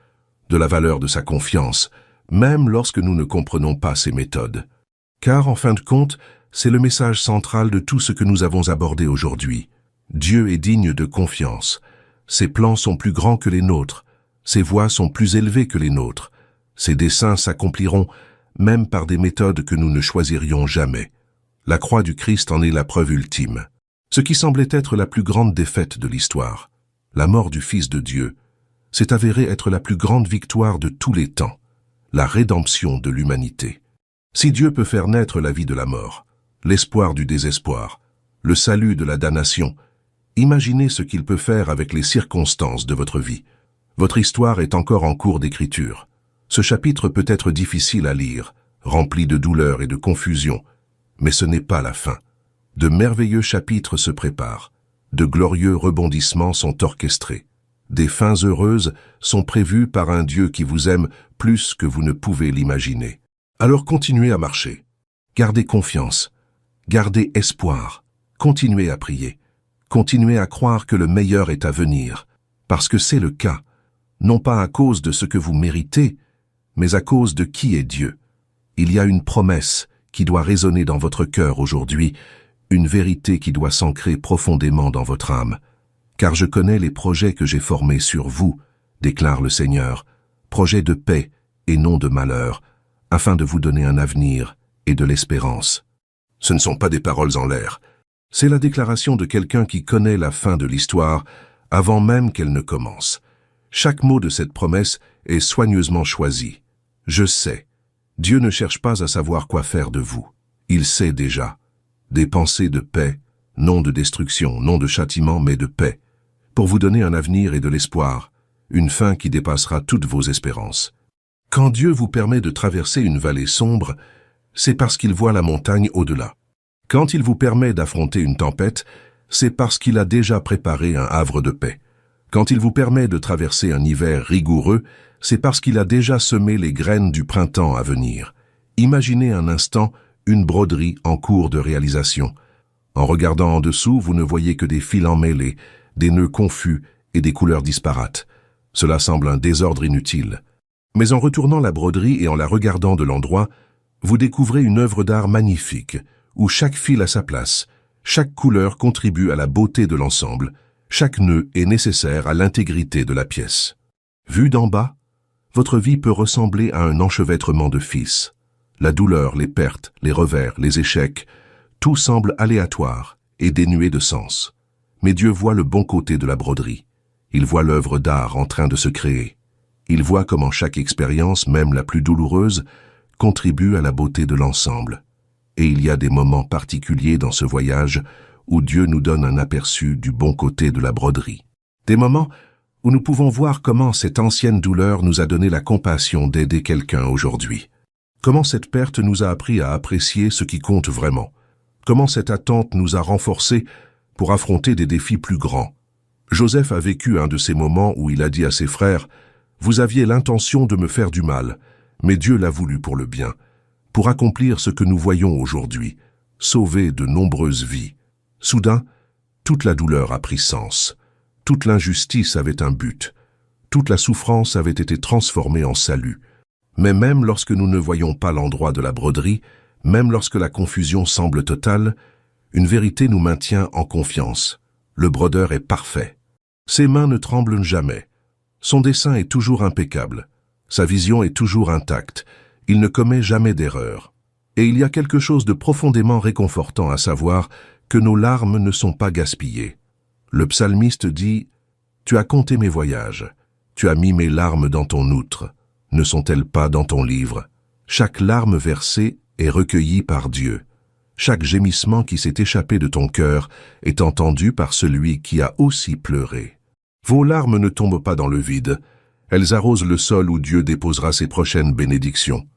de la valeur de sa confiance, même lorsque nous ne comprenons pas ses méthodes. Car, en fin de compte, c'est le message central de tout ce que nous avons abordé aujourd'hui. Dieu est digne de confiance. Ses plans sont plus grands que les nôtres. Ses voies sont plus élevées que les nôtres. Ses desseins s'accompliront, même par des méthodes que nous ne choisirions jamais. La croix du Christ en est la preuve ultime. Ce qui semblait être la plus grande défaite de l'histoire, la mort du Fils de Dieu, s'est avéré être la plus grande victoire de tous les temps, la rédemption de l'humanité. Si Dieu peut faire naître la vie de la mort, l'espoir du désespoir, le salut de la damnation, imaginez ce qu'il peut faire avec les circonstances de votre vie. Votre histoire est encore en cours d'écriture. Ce chapitre peut être difficile à lire, rempli de douleur et de confusion, mais ce n'est pas la fin. De merveilleux chapitres se préparent, de glorieux rebondissements sont orchestrés. Des fins heureuses sont prévues par un Dieu qui vous aime plus que vous ne pouvez l'imaginer. Alors continuez à marcher, gardez confiance, gardez espoir, continuez à prier, continuez à croire que le meilleur est à venir, parce que c'est le cas, non pas à cause de ce que vous méritez, mais à cause de qui est Dieu. Il y a une promesse qui doit résonner dans votre cœur aujourd'hui, une vérité qui doit s'ancrer profondément dans votre âme. Car je connais les projets que j'ai formés sur vous, déclare le Seigneur, projets de paix et non de malheur, afin de vous donner un avenir et de l'espérance. Ce ne sont pas des paroles en l'air. C'est la déclaration de quelqu'un qui connaît la fin de l'histoire avant même qu'elle ne commence. Chaque mot de cette promesse est soigneusement choisi. Je sais. Dieu ne cherche pas à savoir quoi faire de vous. Il sait déjà. Des pensées de paix, non de destruction, non de châtiment, mais de paix, pour vous donner un avenir et de l'espoir, une fin qui dépassera toutes vos espérances. Quand Dieu vous permet de traverser une vallée sombre, c'est parce qu'il voit la montagne au-delà. Quand il vous permet d'affronter une tempête, c'est parce qu'il a déjà préparé un havre de paix. Quand il vous permet de traverser un hiver rigoureux, c'est parce qu'il a déjà semé les graines du printemps à venir. Imaginez un instant une broderie en cours de réalisation. En regardant en dessous, vous ne voyez que des fils emmêlés, des nœuds confus et des couleurs disparates. Cela semble un désordre inutile. Mais en retournant la broderie et en la regardant de l'endroit, vous découvrez une œuvre d'art magnifique, où chaque fil a sa place, chaque couleur contribue à la beauté de l'ensemble, chaque nœud est nécessaire à l'intégrité de la pièce. Vu d'en bas, votre vie peut ressembler à un enchevêtrement de fils. La douleur, les pertes, les revers, les échecs, tout semble aléatoire et dénué de sens. Mais Dieu voit le bon côté de la broderie. Il voit l'œuvre d'art en train de se créer. Il voit comment chaque expérience, même la plus douloureuse, contribue à la beauté de l'ensemble. Et il y a des moments particuliers dans ce voyage où Dieu nous donne un aperçu du bon côté de la broderie. Des moments où nous pouvons voir comment cette ancienne douleur nous a donné la compassion d'aider quelqu'un aujourd'hui. Comment cette perte nous a appris à apprécier ce qui compte vraiment. Comment cette attente nous a renforcés pour affronter des défis plus grands. Joseph a vécu un de ces moments où il a dit à ses frères « Vous aviez l'intention de me faire du mal, mais Dieu l'a voulu pour le bien, pour accomplir ce que nous voyons aujourd'hui, sauver de nombreuses vies. » Soudain, toute la douleur a pris sens. Toute l'injustice avait un but. Toute la souffrance avait été transformée en salut. Mais même lorsque nous ne voyons pas l'endroit de la broderie, même lorsque la confusion semble totale, une vérité nous maintient en confiance. Le brodeur est parfait. Ses mains ne tremblent jamais. Son dessin est toujours impeccable. Sa vision est toujours intacte. Il ne commet jamais d'erreur. Et il y a quelque chose de profondément réconfortant à savoir que nos larmes ne sont pas gaspillées. Le psalmiste dit « Tu as compté mes voyages, tu as mis mes larmes dans ton outre, ne sont-elles pas dans ton livre ?» Chaque larme versée est recueillie par Dieu. Chaque gémissement qui s'est échappé de ton cœur est entendu par celui qui a aussi pleuré. Vos larmes ne tombent pas dans le vide, elles arrosent le sol où Dieu déposera ses prochaines bénédictions.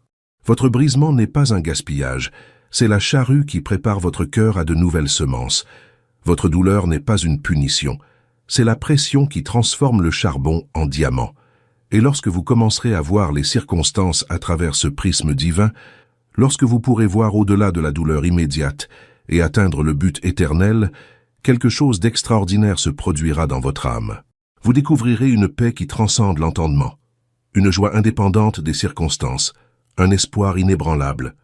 Votre brisement n'est pas un gaspillage, c'est la charrue qui prépare votre cœur à de nouvelles semences. Votre douleur n'est pas une punition, c'est la pression qui transforme le charbon en diamant. Et lorsque vous commencerez à voir les circonstances à travers ce prisme divin, lorsque vous pourrez voir au-delà de la douleur immédiate et atteindre le but éternel, quelque chose d'extraordinaire se produira dans votre âme. Vous découvrirez une paix qui transcende l'entendement, une joie indépendante des circonstances, un espoir inébranlable.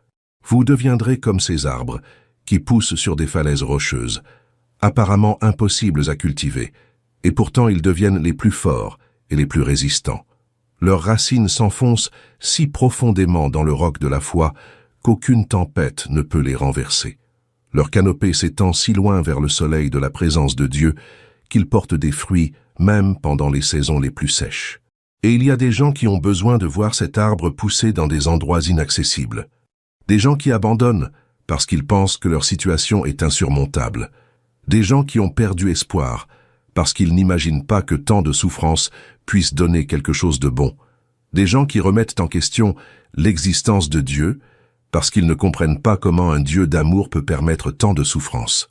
Vous deviendrez comme ces arbres qui poussent sur des falaises rocheuses, apparemment impossibles à cultiver, et pourtant ils deviennent les plus forts et les plus résistants. Leurs racines s'enfoncent si profondément dans le roc de la foi qu'aucune tempête ne peut les renverser. Leur canopée s'étend si loin vers le soleil de la présence de Dieu qu'ils portent des fruits même pendant les saisons les plus sèches. Et il y a des gens qui ont besoin de voir cet arbre pousser dans des endroits inaccessibles. Des gens qui abandonnent parce qu'ils pensent que leur situation est insurmontable. Des gens qui ont perdu espoir parce qu'ils n'imaginent pas que tant de souffrances puissent donner quelque chose de bon. Des gens qui remettent en question l'existence de Dieu parce qu'ils ne comprennent pas comment un Dieu d'amour peut permettre tant de souffrances.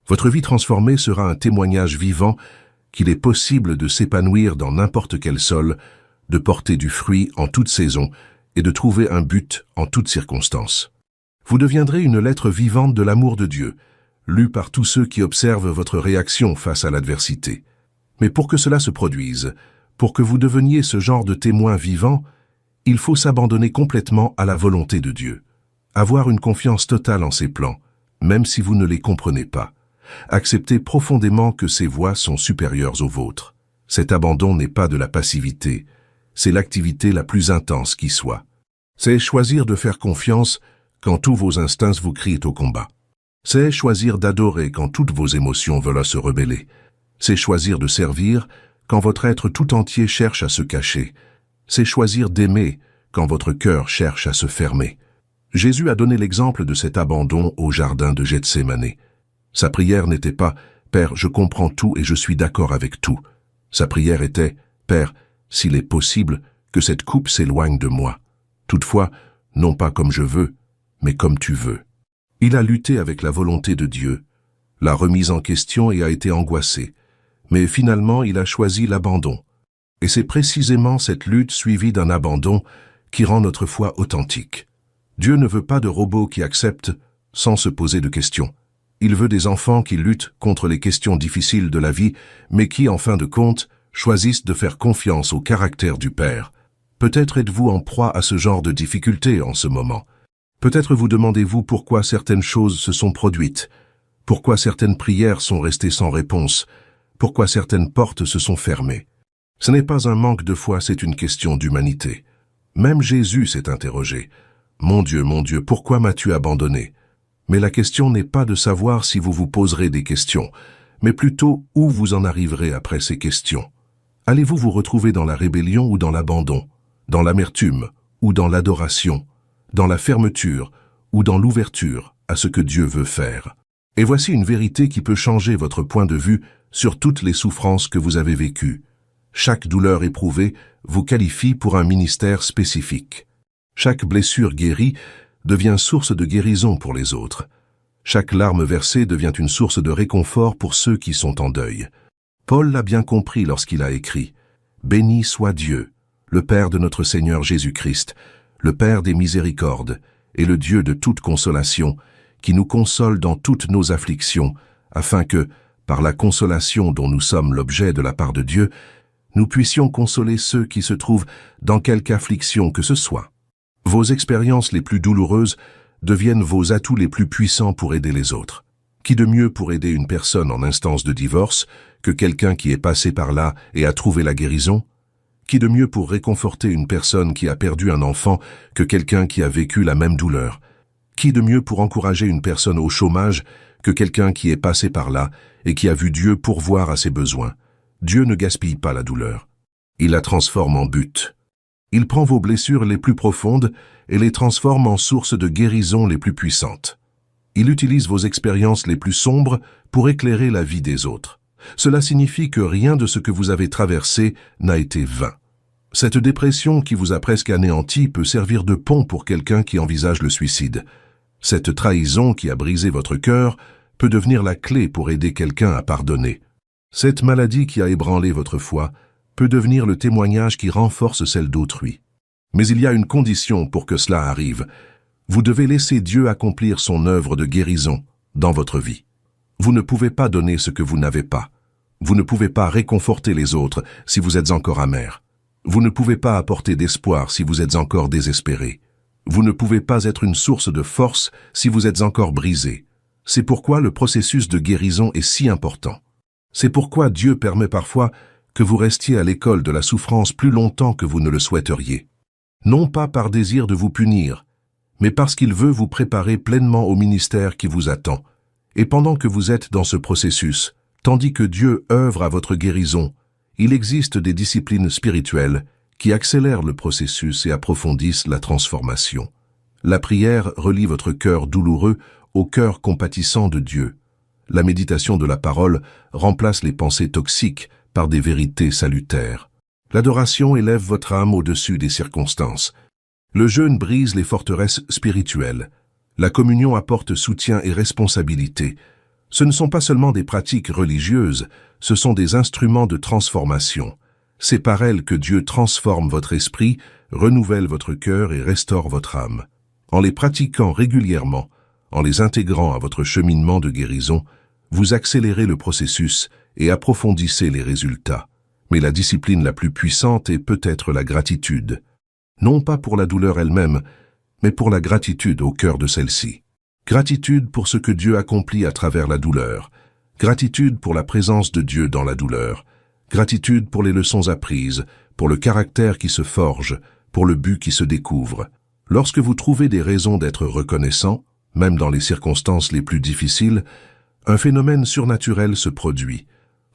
Votre vie transformée sera un témoignage vivant qu'il est possible de s'épanouir dans n'importe quel sol, de porter du fruit en toute saison et de trouver un but en toutes circonstances. Vous deviendrez une lettre vivante de l'amour de Dieu, lue par tous ceux qui observent votre réaction face à l'adversité. Mais pour que cela se produise, pour que vous deveniez ce genre de témoin vivant, il faut s'abandonner complètement à la volonté de Dieu. Avoir une confiance totale en ses plans, même si vous ne les comprenez pas. Accepter profondément que ses voies sont supérieures aux vôtres. Cet abandon n'est pas de la passivité, c'est l'activité la plus intense qui soit. C'est choisir de faire confiance quand tous vos instincts vous crient au combat. C'est choisir d'adorer quand toutes vos émotions veulent se rebeller. C'est choisir de servir quand votre être tout entier cherche à se cacher. C'est choisir d'aimer quand votre cœur cherche à se fermer. Jésus a donné l'exemple de cet abandon au jardin de Gethsémani. Sa prière n'était pas « Père, je comprends tout et je suis d'accord avec tout ». Sa prière était « Père, s'il est possible, que cette coupe s'éloigne de moi. Toutefois, non pas comme je veux, mais comme tu veux. » Il a lutté avec la volonté de Dieu, l'a remise en question et a été angoissé. Mais finalement, il a choisi l'abandon. Et c'est précisément cette lutte suivie d'un abandon qui rend notre foi authentique. Dieu ne veut pas de robots qui acceptent sans se poser de questions. Il veut des enfants qui luttent contre les questions difficiles de la vie, mais qui, en fin de compte, choisissent de faire confiance au caractère du Père. Peut-être êtes-vous en proie à ce genre de difficultés en ce moment. Peut-être vous demandez-vous pourquoi certaines choses se sont produites, pourquoi certaines prières sont restées sans réponse, pourquoi certaines portes se sont fermées. Ce n'est pas un manque de foi, c'est une question d'humanité. Même Jésus s'est interrogé. « Mon Dieu, pourquoi m'as-tu abandonné ?» Mais la question n'est pas de savoir si vous vous poserez des questions, mais plutôt où vous en arriverez après ces questions. Allez-vous vous retrouver dans la rébellion ou dans l'abandon, dans l'amertume ou dans l'adoration, dans la fermeture ou dans l'ouverture à ce que Dieu veut faire? Et voici une vérité qui peut changer votre point de vue sur toutes les souffrances que vous avez vécues. Chaque douleur éprouvée vous qualifie pour un ministère spécifique. Chaque blessure guérie devient source de guérison pour les autres. Chaque larme versée devient une source de réconfort pour ceux qui sont en deuil. Paul l'a bien compris lorsqu'il a écrit « Béni soit Dieu, le Père de notre Seigneur Jésus-Christ, le Père des miséricordes et le Dieu de toute consolation, qui nous console dans toutes nos afflictions, afin que, par la consolation dont nous sommes l'objet de la part de Dieu, nous puissions consoler ceux qui se trouvent dans quelque affliction que ce soit. » Vos expériences les plus douloureuses deviennent vos atouts les plus puissants pour aider les autres. Qui de mieux pour aider une personne en instance de divorce que quelqu'un qui est passé par là et a trouvé la guérison? Qui de mieux pour réconforter une personne qui a perdu un enfant que quelqu'un qui a vécu la même douleur? Qui de mieux pour encourager une personne au chômage que quelqu'un qui est passé par là et qui a vu Dieu pourvoir à ses besoins? Dieu ne gaspille pas la douleur. Il la transforme en but. Il prend vos blessures les plus profondes et les transforme en sources de guérison les plus puissantes. Il utilise vos expériences les plus sombres pour éclairer la vie des autres. Cela signifie que rien de ce que vous avez traversé n'a été vain. Cette dépression qui vous a presque anéanti peut servir de pont pour quelqu'un qui envisage le suicide. Cette trahison qui a brisé votre cœur peut devenir la clé pour aider quelqu'un à pardonner. Cette maladie qui a ébranlé votre foi peut devenir le témoignage qui renforce celle d'autrui. Mais il y a une condition pour que cela arrive. Vous devez laisser Dieu accomplir son œuvre de guérison dans votre vie. Vous ne pouvez pas donner ce que vous n'avez pas. Vous ne pouvez pas réconforter les autres si vous êtes encore amer. Vous ne pouvez pas apporter d'espoir si vous êtes encore désespéré. Vous ne pouvez pas être une source de force si vous êtes encore brisé. C'est pourquoi le processus de guérison est si important. C'est pourquoi Dieu permet parfois que vous restiez à l'école de la souffrance plus longtemps que vous ne le souhaiteriez. Non pas par désir de vous punir, mais parce qu'il veut vous préparer pleinement au ministère qui vous attend. Et pendant que vous êtes dans ce processus, tandis que Dieu œuvre à votre guérison, il existe des disciplines spirituelles qui accélèrent le processus et approfondissent la transformation. La prière relie votre cœur douloureux au cœur compatissant de Dieu. La méditation de la parole remplace les pensées toxiques par des vérités salutaires. L'adoration élève votre âme au-dessus des circonstances. Le jeûne brise les forteresses spirituelles. La communion apporte soutien et responsabilité. Ce ne sont pas seulement des pratiques religieuses, ce sont des instruments de transformation. C'est par elles que Dieu transforme votre esprit, renouvelle votre cœur et restaure votre âme. En les pratiquant régulièrement, en les intégrant à votre cheminement de guérison, vous accélérez le processus et approfondissez les résultats. Mais la discipline la plus puissante est peut-être la gratitude. Non pas pour la douleur elle-même, mais pour la gratitude au cœur de celle-ci. Gratitude pour ce que Dieu accomplit à travers la douleur. Gratitude pour la présence de Dieu dans la douleur. Gratitude pour les leçons apprises, pour le caractère qui se forge, pour le but qui se découvre. Lorsque vous trouvez des raisons d'être reconnaissant, même dans les circonstances les plus difficiles, un phénomène surnaturel se produit.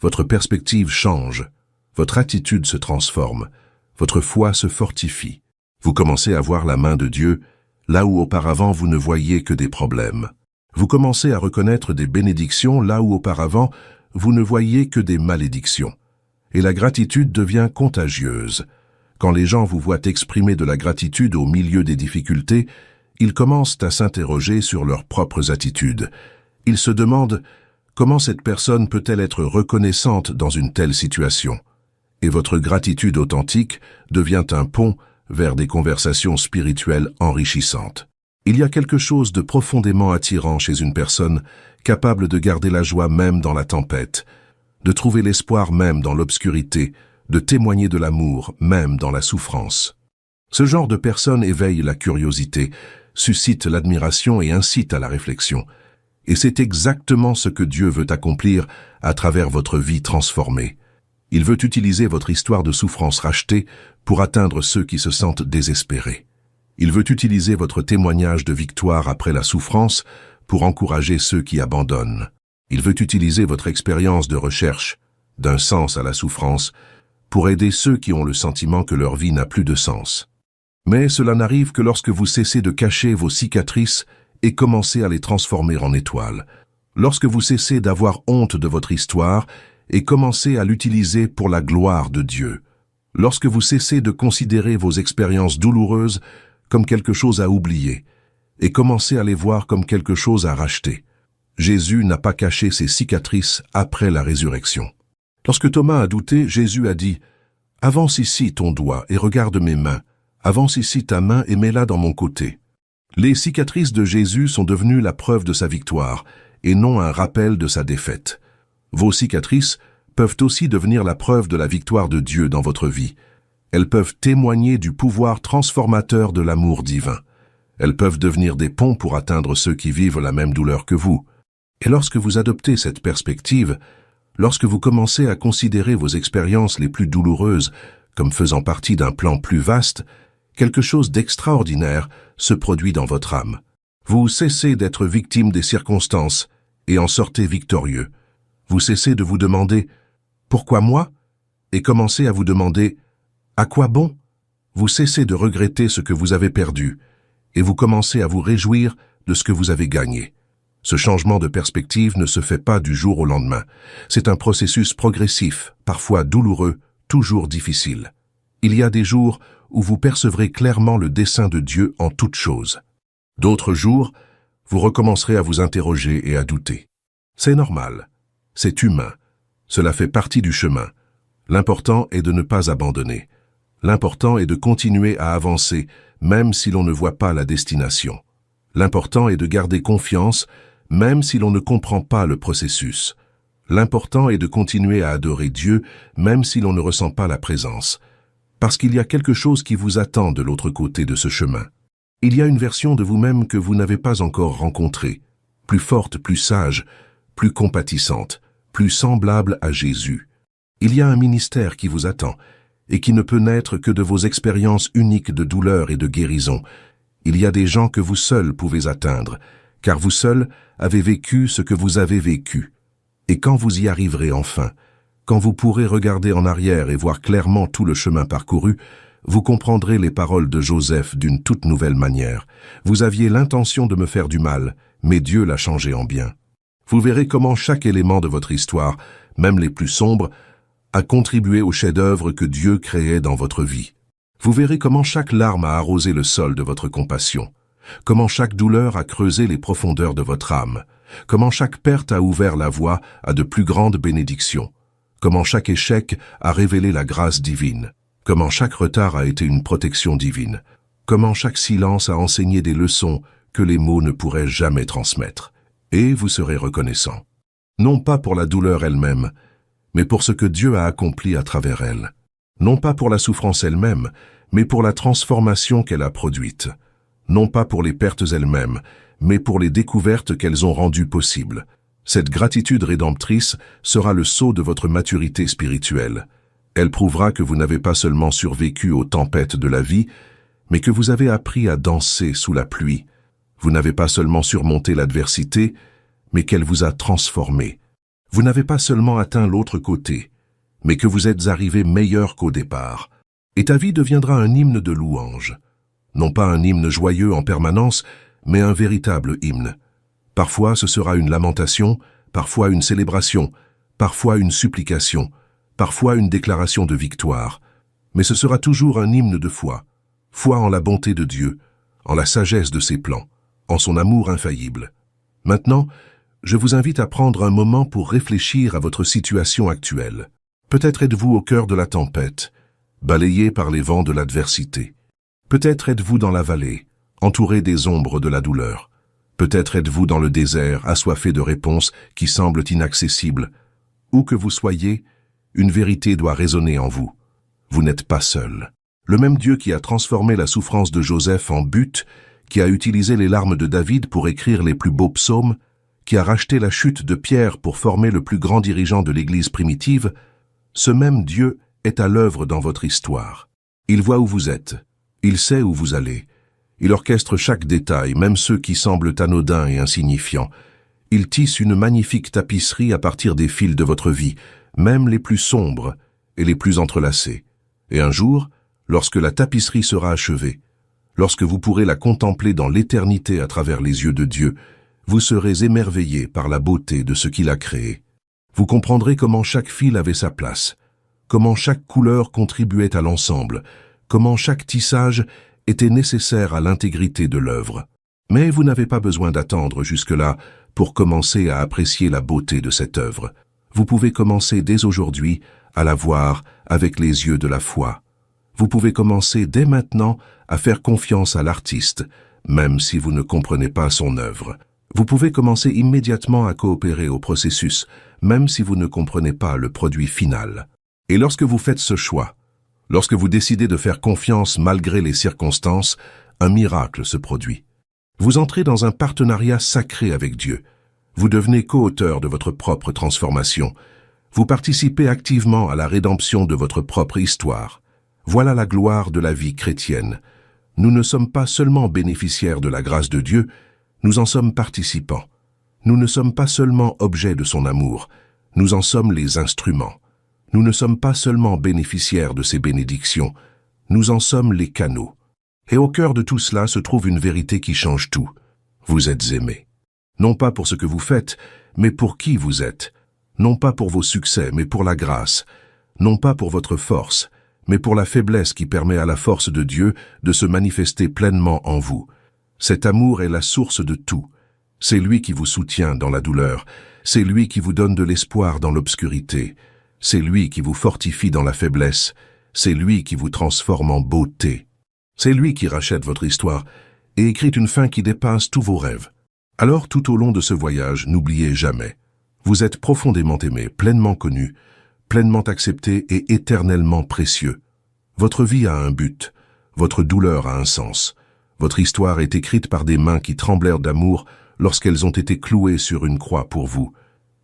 Votre perspective change, votre attitude se transforme, votre foi se fortifie. Vous commencez à voir la main de Dieu, là où auparavant vous ne voyiez que des problèmes. Vous commencez à reconnaître des bénédictions, là où auparavant vous ne voyiez que des malédictions. Et la gratitude devient contagieuse. Quand les gens vous voient exprimer de la gratitude au milieu des difficultés, ils commencent à s'interroger sur leurs propres attitudes. Ils se demandent comment cette personne peut-elle être reconnaissante dans une telle situation. Et votre gratitude authentique devient un pont vers des conversations spirituelles enrichissantes. Il y a quelque chose de profondément attirant chez une personne capable de garder la joie même dans la tempête, de trouver l'espoir même dans l'obscurité, de témoigner de l'amour même dans la souffrance. Ce genre de personne éveille la curiosité, suscite l'admiration et incite à la réflexion. Et c'est exactement ce que Dieu veut accomplir à travers votre vie transformée. Il veut utiliser votre histoire de souffrance rachetée pour atteindre ceux qui se sentent désespérés. Il veut utiliser votre témoignage de victoire après la souffrance pour encourager ceux qui abandonnent. Il veut utiliser votre expérience de recherche d'un sens à la souffrance pour aider ceux qui ont le sentiment que leur vie n'a plus de sens. Mais cela n'arrive que lorsque vous cessez de cacher vos cicatrices et commencez à les transformer en étoiles. Lorsque vous cessez d'avoir honte de votre histoire et commencez à l'utiliser pour la gloire de Dieu. Lorsque vous cessez de considérer vos expériences douloureuses comme quelque chose à oublier et commencez à les voir comme quelque chose à racheter. Jésus n'a pas caché ses cicatrices après la résurrection. Lorsque Thomas a douté, Jésus a dit « Avance ici ton doigt et regarde mes mains. Avance ici ta main et mets-la dans mon côté. » Les cicatrices de Jésus sont devenues la preuve de sa victoire et non un rappel de sa défaite. Vos cicatrices peuvent aussi devenir la preuve de la victoire de Dieu dans votre vie. Elles peuvent témoigner du pouvoir transformateur de l'amour divin. Elles peuvent devenir des ponts pour atteindre ceux qui vivent la même douleur que vous. Et lorsque vous adoptez cette perspective, lorsque vous commencez à considérer vos expériences les plus douloureuses comme faisant partie d'un plan plus vaste, quelque chose d'extraordinaire se produit dans votre âme. Vous cessez d'être victime des circonstances et en sortez victorieux. Vous cessez de vous demander « Pourquoi moi ?» et commencez à vous demander « À quoi bon ?» Vous cessez de regretter ce que vous avez perdu et vous commencez à vous réjouir de ce que vous avez gagné. Ce changement de perspective ne se fait pas du jour au lendemain. C'est un processus progressif, parfois douloureux, toujours difficile. Il y a des jours où vous percevrez clairement le dessein de Dieu en toutes choses. D'autres jours, vous recommencerez à vous interroger et à douter. C'est normal, c'est humain, cela fait partie du chemin. L'important est de ne pas abandonner. L'important est de continuer à avancer, même si l'on ne voit pas la destination. L'important est de garder confiance, même si l'on ne comprend pas le processus. L'important est de continuer à adorer Dieu, même si l'on ne ressent pas la présence. Parce qu'il y a quelque chose qui vous attend de l'autre côté de ce chemin. Il y a une version de vous-même que vous n'avez pas encore rencontrée, plus forte, plus sage, plus compatissante, plus semblable à Jésus. Il y a un ministère qui vous attend, et qui ne peut naître que de vos expériences uniques de douleur et de guérison. Il y a des gens que vous seuls pouvez atteindre, car vous seuls avez vécu ce que vous avez vécu. Et quand vous y arriverez enfin, quand vous pourrez regarder en arrière et voir clairement tout le chemin parcouru, vous comprendrez les paroles de Joseph d'une toute nouvelle manière. Vous aviez l'intention de me faire du mal, mais Dieu l'a changé en bien. Vous verrez comment chaque élément de votre histoire, même les plus sombres, a contribué au chef-d'œuvre que Dieu créait dans votre vie. Vous verrez comment chaque larme a arrosé le sol de votre compassion, comment chaque douleur a creusé les profondeurs de votre âme, comment chaque perte a ouvert la voie à de plus grandes bénédictions, comment chaque échec a révélé la grâce divine, comment chaque retard a été une protection divine, comment chaque silence a enseigné des leçons que les mots ne pourraient jamais transmettre. Et vous serez reconnaissant. Non pas pour la douleur elle-même, mais pour ce que Dieu a accompli à travers elle. Non pas pour la souffrance elle-même, mais pour la transformation qu'elle a produite. Non pas pour les pertes elles-mêmes, mais pour les découvertes qu'elles ont rendues possibles. Cette gratitude rédemptrice sera le sceau de votre maturité spirituelle. Elle prouvera que vous n'avez pas seulement survécu aux tempêtes de la vie, mais que vous avez appris à danser sous la pluie. Vous n'avez pas seulement surmonté l'adversité, mais qu'elle vous a transformé. Vous n'avez pas seulement atteint l'autre côté, mais que vous êtes arrivé meilleur qu'au départ. Et ta vie deviendra un hymne de louange. Non pas un hymne joyeux en permanence, mais un véritable hymne. Parfois ce sera une lamentation, parfois une célébration, parfois une supplication, parfois une déclaration de victoire. Mais ce sera toujours un hymne de foi. Foi en la bonté de Dieu, en la sagesse de ses plans, en son amour infaillible. Maintenant, je vous invite à prendre un moment pour réfléchir à votre situation actuelle. Peut-être êtes-vous au cœur de la tempête, balayé par les vents de l'adversité. Peut-être êtes-vous dans la vallée, entouré des ombres de la douleur. Peut-être êtes-vous dans le désert, assoiffé de réponses qui semblent inaccessibles. Où que vous soyez, une vérité doit résonner en vous. Vous n'êtes pas seul. Le même Dieu qui a transformé la souffrance de Joseph en but, qui a utilisé les larmes de David pour écrire les plus beaux psaumes, qui a racheté la chute de Pierre pour former le plus grand dirigeant de l'Église primitive, ce même Dieu est à l'œuvre dans votre histoire. Il voit où vous êtes, il sait où vous allez, il orchestre chaque détail, même ceux qui semblent anodins et insignifiants. Il tisse une magnifique tapisserie à partir des fils de votre vie, même les plus sombres et les plus entrelacés. Et un jour, lorsque la tapisserie sera achevée, lorsque vous pourrez la contempler dans l'éternité à travers les yeux de Dieu, vous serez émerveillé par la beauté de ce qu'il a créé. Vous comprendrez comment chaque fil avait sa place, comment chaque couleur contribuait à l'ensemble, comment chaque tissage était nécessaire à l'intégrité de l'œuvre. Mais vous n'avez pas besoin d'attendre jusque-là pour commencer à apprécier la beauté de cette œuvre. Vous pouvez commencer dès aujourd'hui à la voir avec les yeux de la foi. Vous pouvez commencer dès maintenant à faire confiance à l'artiste, même si vous ne comprenez pas son œuvre. Vous pouvez commencer immédiatement à coopérer au processus, même si vous ne comprenez pas le produit final. Et lorsque vous faites ce choix, lorsque vous décidez de faire confiance malgré les circonstances, un miracle se produit. Vous entrez dans un partenariat sacré avec Dieu. Vous devenez co-auteur de votre propre transformation. Vous participez activement à la rédemption de votre propre histoire. Voilà la gloire de la vie chrétienne. Nous ne sommes pas seulement bénéficiaires de la grâce de Dieu, nous en sommes participants. Nous ne sommes pas seulement objets de son amour, nous en sommes les instruments. Nous ne sommes pas seulement bénéficiaires de ses bénédictions, nous en sommes les canaux. Et au cœur de tout cela se trouve une vérité qui change tout. Vous êtes aimés. Non pas pour ce que vous faites, mais pour qui vous êtes. Non pas pour vos succès, mais pour la grâce. Non pas pour votre force, mais pour la faiblesse qui permet à la force de Dieu de se manifester pleinement en vous. Cet amour est la source de tout. C'est lui qui vous soutient dans la douleur. C'est lui qui vous donne de l'espoir dans l'obscurité. C'est lui qui vous fortifie dans la faiblesse. C'est lui qui vous transforme en beauté. C'est lui qui rachète votre histoire et écrit une fin qui dépasse tous vos rêves. Alors, tout au long de ce voyage, n'oubliez jamais. Vous êtes profondément aimé, pleinement connu, pleinement accepté et éternellement précieux. Votre vie a un but. Votre douleur a un sens. Votre histoire est écrite par des mains qui tremblèrent d'amour lorsqu'elles ont été clouées sur une croix pour vous.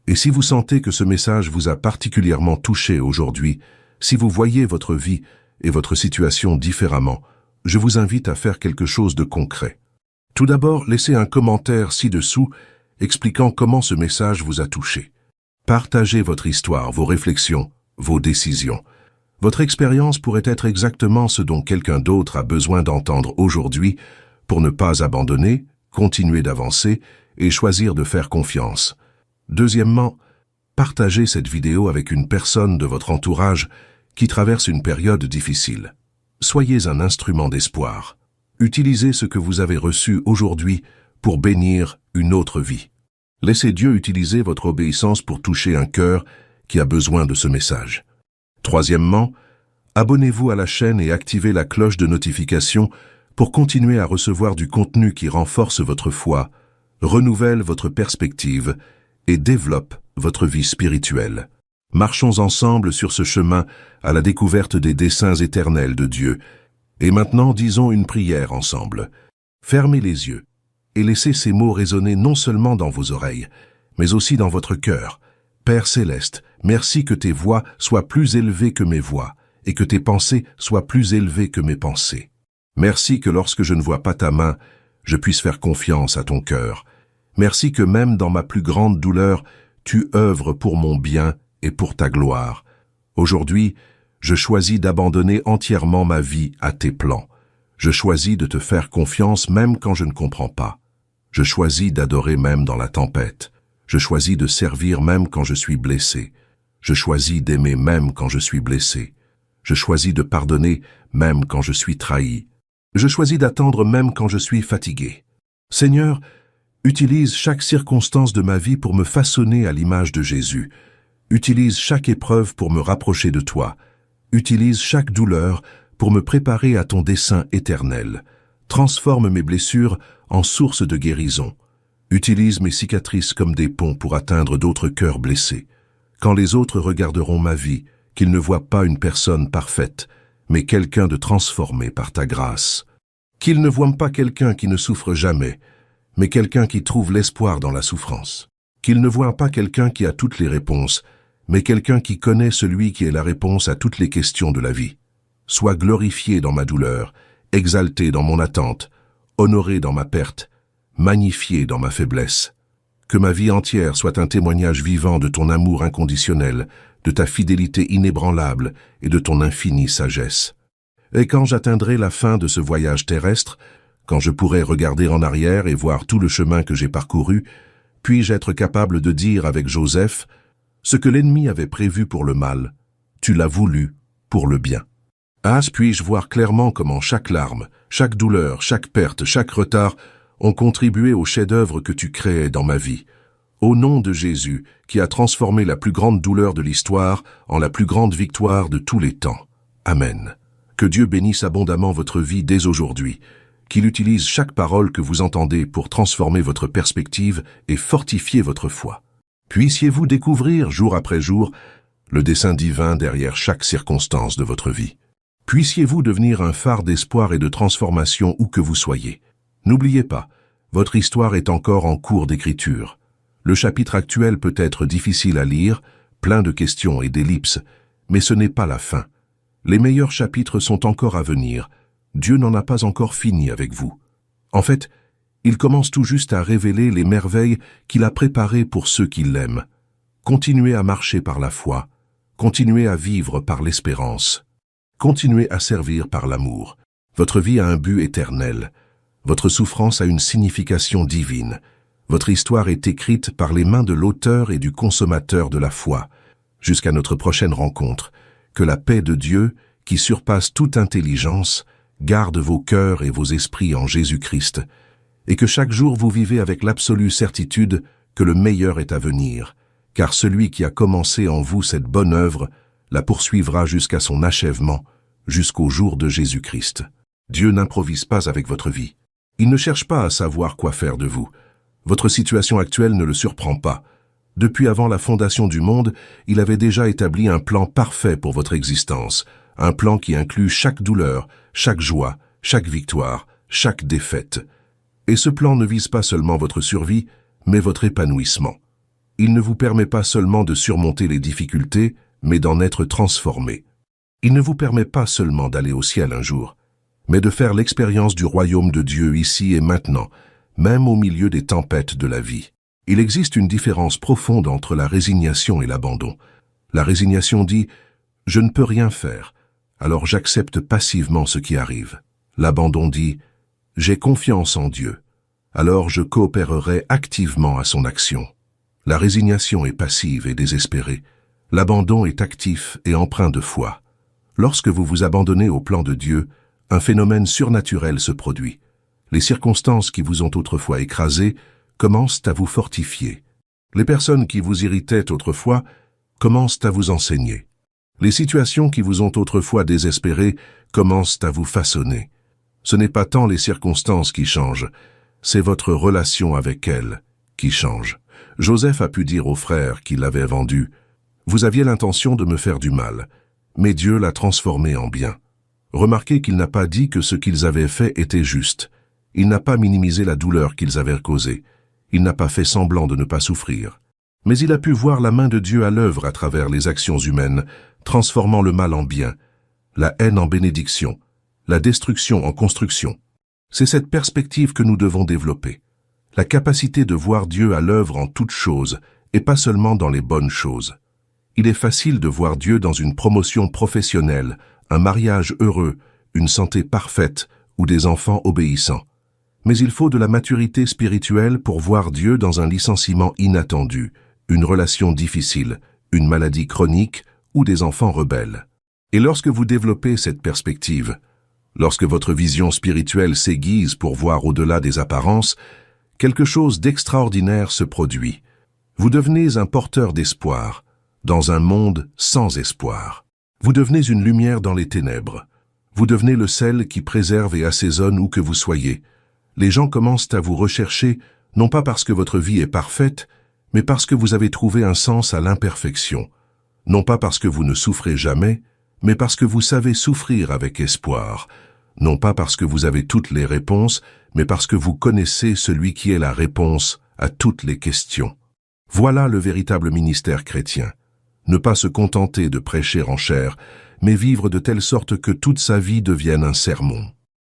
Et si vous sentez que ce message vous a particulièrement touché aujourd'hui, si vous voyez votre vie et votre situation différemment, je vous invite à faire quelque chose de concret. Tout d'abord, laissez un commentaire ci-dessous expliquant comment ce message vous a touché. Partagez votre histoire, vos réflexions, vos décisions. Votre expérience pourrait être exactement ce dont quelqu'un d'autre a besoin d'entendre aujourd'hui pour ne pas abandonner, continuer d'avancer et choisir de faire confiance. Deuxièmement, partagez cette vidéo avec une personne de votre entourage qui traverse une période difficile. Soyez un instrument d'espoir. Utilisez ce que vous avez reçu aujourd'hui pour bénir une autre vie. Laissez Dieu utiliser votre obéissance pour toucher un cœur qui a besoin de ce message. Troisièmement, abonnez-vous à la chaîne et activez la cloche de notification pour continuer à recevoir du contenu qui renforce votre foi, renouvelle votre perspective et développe votre vie spirituelle. Marchons ensemble sur ce chemin à la découverte des desseins éternels de Dieu. Et maintenant, disons une prière ensemble. Fermez les yeux et laissez ces mots résonner non seulement dans vos oreilles, mais aussi dans votre cœur. Père céleste, merci que tes voix soient plus élevées que mes voix, et que tes pensées soient plus élevées que mes pensées. Merci que lorsque je ne vois pas ta main, je puisse faire confiance à ton cœur. Merci que même dans ma plus grande douleur, tu œuvres pour mon bien et pour ta gloire. Aujourd'hui, je choisis d'abandonner entièrement ma vie à tes plans. Je choisis de te faire confiance même quand je ne comprends pas. Je choisis d'adorer même dans la tempête. Je choisis de servir même quand je suis blessé. Je choisis d'aimer même quand je suis blessé. Je choisis de pardonner même quand je suis trahi. Je choisis d'attendre même quand je suis fatigué. Seigneur, utilise chaque circonstance de ma vie pour me façonner à l'image de Jésus. Utilise chaque épreuve pour me rapprocher de toi. Utilise chaque douleur pour me préparer à ton dessein éternel. Transforme mes blessures en source de guérison. Utilise mes cicatrices comme des ponts pour atteindre d'autres cœurs blessés. quand les autres regarderont ma vie, qu'ils ne voient pas une personne parfaite, mais quelqu'un de transformé par ta grâce. Qu'ils ne voient pas quelqu'un qui ne souffre jamais, mais quelqu'un qui trouve l'espoir dans la souffrance. Qu'ils ne voient pas quelqu'un qui a toutes les réponses, mais quelqu'un qui connaît celui qui est la réponse à toutes les questions de la vie. Sois glorifié dans ma douleur, exalté dans mon attente, honoré dans ma perte, magnifié dans ma faiblesse. Que ma vie entière soit un témoignage vivant de ton amour inconditionnel, de ta fidélité inébranlable et de ton infinie sagesse. Et quand j'atteindrai la fin de ce voyage terrestre, quand je pourrai regarder en arrière et voir tout le chemin que j'ai parcouru, puis-je être capable de dire avec Joseph, « Ce que l'ennemi avait prévu pour le mal, tu l'as voulu pour le bien. » Puis-je voir clairement comment chaque larme, chaque douleur, chaque perte, chaque retard ont contribué au chef-d'œuvre que tu créais dans ma vie. Au nom de Jésus, qui a transformé la plus grande douleur de l'histoire en la plus grande victoire de tous les temps. Amen. Que Dieu bénisse abondamment votre vie dès aujourd'hui, qu'il utilise chaque parole que vous entendez pour transformer votre perspective et fortifier votre foi. Puissiez-vous découvrir jour après jour le dessein divin derrière chaque circonstance de votre vie. Puissiez-vous devenir un phare d'espoir et de transformation où que vous soyez. N'oubliez pas, votre histoire est encore en cours d'écriture. Le chapitre actuel peut être difficile à lire, plein de questions et d'ellipses, mais ce n'est pas la fin. Les meilleurs chapitres sont encore à venir. Dieu n'en a pas encore fini avec vous. En fait, il commence tout juste à révéler les merveilles qu'il a préparées pour ceux qui l'aiment. Continuez à marcher par la foi, continuez à vivre par l'espérance, continuez à servir par l'amour. Votre vie a un but éternel. Votre souffrance a une signification divine. Votre histoire est écrite par les mains de l'auteur et du consommateur de la foi. Jusqu'à notre prochaine rencontre, que la paix de Dieu, qui surpasse toute intelligence, garde vos cœurs et vos esprits en Jésus-Christ, et que chaque jour vous vivez avec l'absolue certitude que le meilleur est à venir, car celui qui a commencé en vous cette bonne œuvre la poursuivra jusqu'à son achèvement, jusqu'au jour de Jésus-Christ. Dieu n'improvise pas avec votre vie. Il ne cherche pas à savoir quoi faire de vous. Votre situation actuelle ne le surprend pas. Depuis avant la fondation du monde, il avait déjà établi un plan parfait pour votre existence, un plan qui inclut chaque douleur, chaque joie, chaque victoire, chaque défaite. Et ce plan ne vise pas seulement votre survie, mais votre épanouissement. Il ne vous permet pas seulement de surmonter les difficultés, mais d'en être transformé. Il ne vous permet pas seulement d'aller au ciel un jour, mais de faire l'expérience du royaume de Dieu ici et maintenant, même au milieu des tempêtes de la vie. Il existe une différence profonde entre la résignation et l'abandon. La résignation dit « Je ne peux rien faire, alors j'accepte passivement ce qui arrive ». L'abandon dit « J'ai confiance en Dieu, alors je coopérerai activement à son action ». La résignation est passive et désespérée. L'abandon est actif et empreint de foi. Lorsque vous vous abandonnez au plan de Dieu, un phénomène surnaturel se produit. Les circonstances qui vous ont autrefois écrasé commencent à vous fortifier. Les personnes qui vous irritaient autrefois commencent à vous enseigner. Les situations qui vous ont autrefois désespéré commencent à vous façonner. Ce n'est pas tant les circonstances qui changent, c'est votre relation avec elles qui change. Joseph a pu dire aux frères qui l'avaient vendu, « Vous aviez l'intention de me faire du mal, mais Dieu l'a transformé en bien. » Remarquez qu'il n'a pas dit que ce qu'ils avaient fait était juste. Il n'a pas minimisé la douleur qu'ils avaient causée. Il n'a pas fait semblant de ne pas souffrir. Mais il a pu voir la main de Dieu à l'œuvre à travers les actions humaines, transformant le mal en bien, la haine en bénédiction, la destruction en construction. C'est cette perspective que nous devons développer. La capacité de voir Dieu à l'œuvre en toutes choses, et pas seulement dans les bonnes choses. Il est facile de voir Dieu dans une promotion professionnelle, un mariage heureux, une santé parfaite ou des enfants obéissants. Mais il faut de la maturité spirituelle pour voir Dieu dans un licenciement inattendu, une relation difficile, une maladie chronique ou des enfants rebelles. Et lorsque vous développez cette perspective, lorsque votre vision spirituelle s'aiguise pour voir au-delà des apparences, quelque chose d'extraordinaire se produit. Vous devenez un porteur d'espoir, dans un monde sans espoir. Vous devenez une lumière dans les ténèbres. Vous devenez le sel qui préserve et assaisonne où que vous soyez. Les gens commencent à vous rechercher, non pas parce que votre vie est parfaite, mais parce que vous avez trouvé un sens à l'imperfection, non pas parce que vous ne souffrez jamais, mais parce que vous savez souffrir avec espoir, non pas parce que vous avez toutes les réponses, mais parce que vous connaissez celui qui est la réponse à toutes les questions. Voilà le véritable ministère chrétien. Ne pas se contenter de prêcher en chair, mais vivre de telle sorte que toute sa vie devienne un sermon.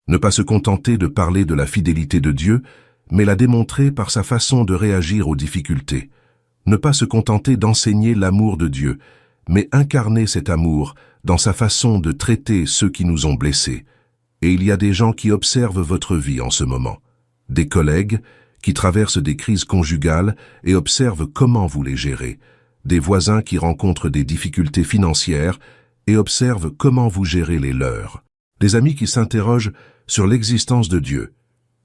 Ne pas se contenter de parler de la fidélité de Dieu, mais la démontrer par sa façon de réagir aux difficultés. Ne pas se contenter d'enseigner l'amour de Dieu, mais incarner cet amour dans sa façon de traiter ceux qui nous ont blessés. Et il y a des gens qui observent votre vie en ce moment. Des collègues qui traversent des crises conjugales et observent comment vous les gérez. Des voisins qui rencontrent des difficultés financières et observent comment vous gérez les leurs. Des amis qui s'interrogent sur l'existence de Dieu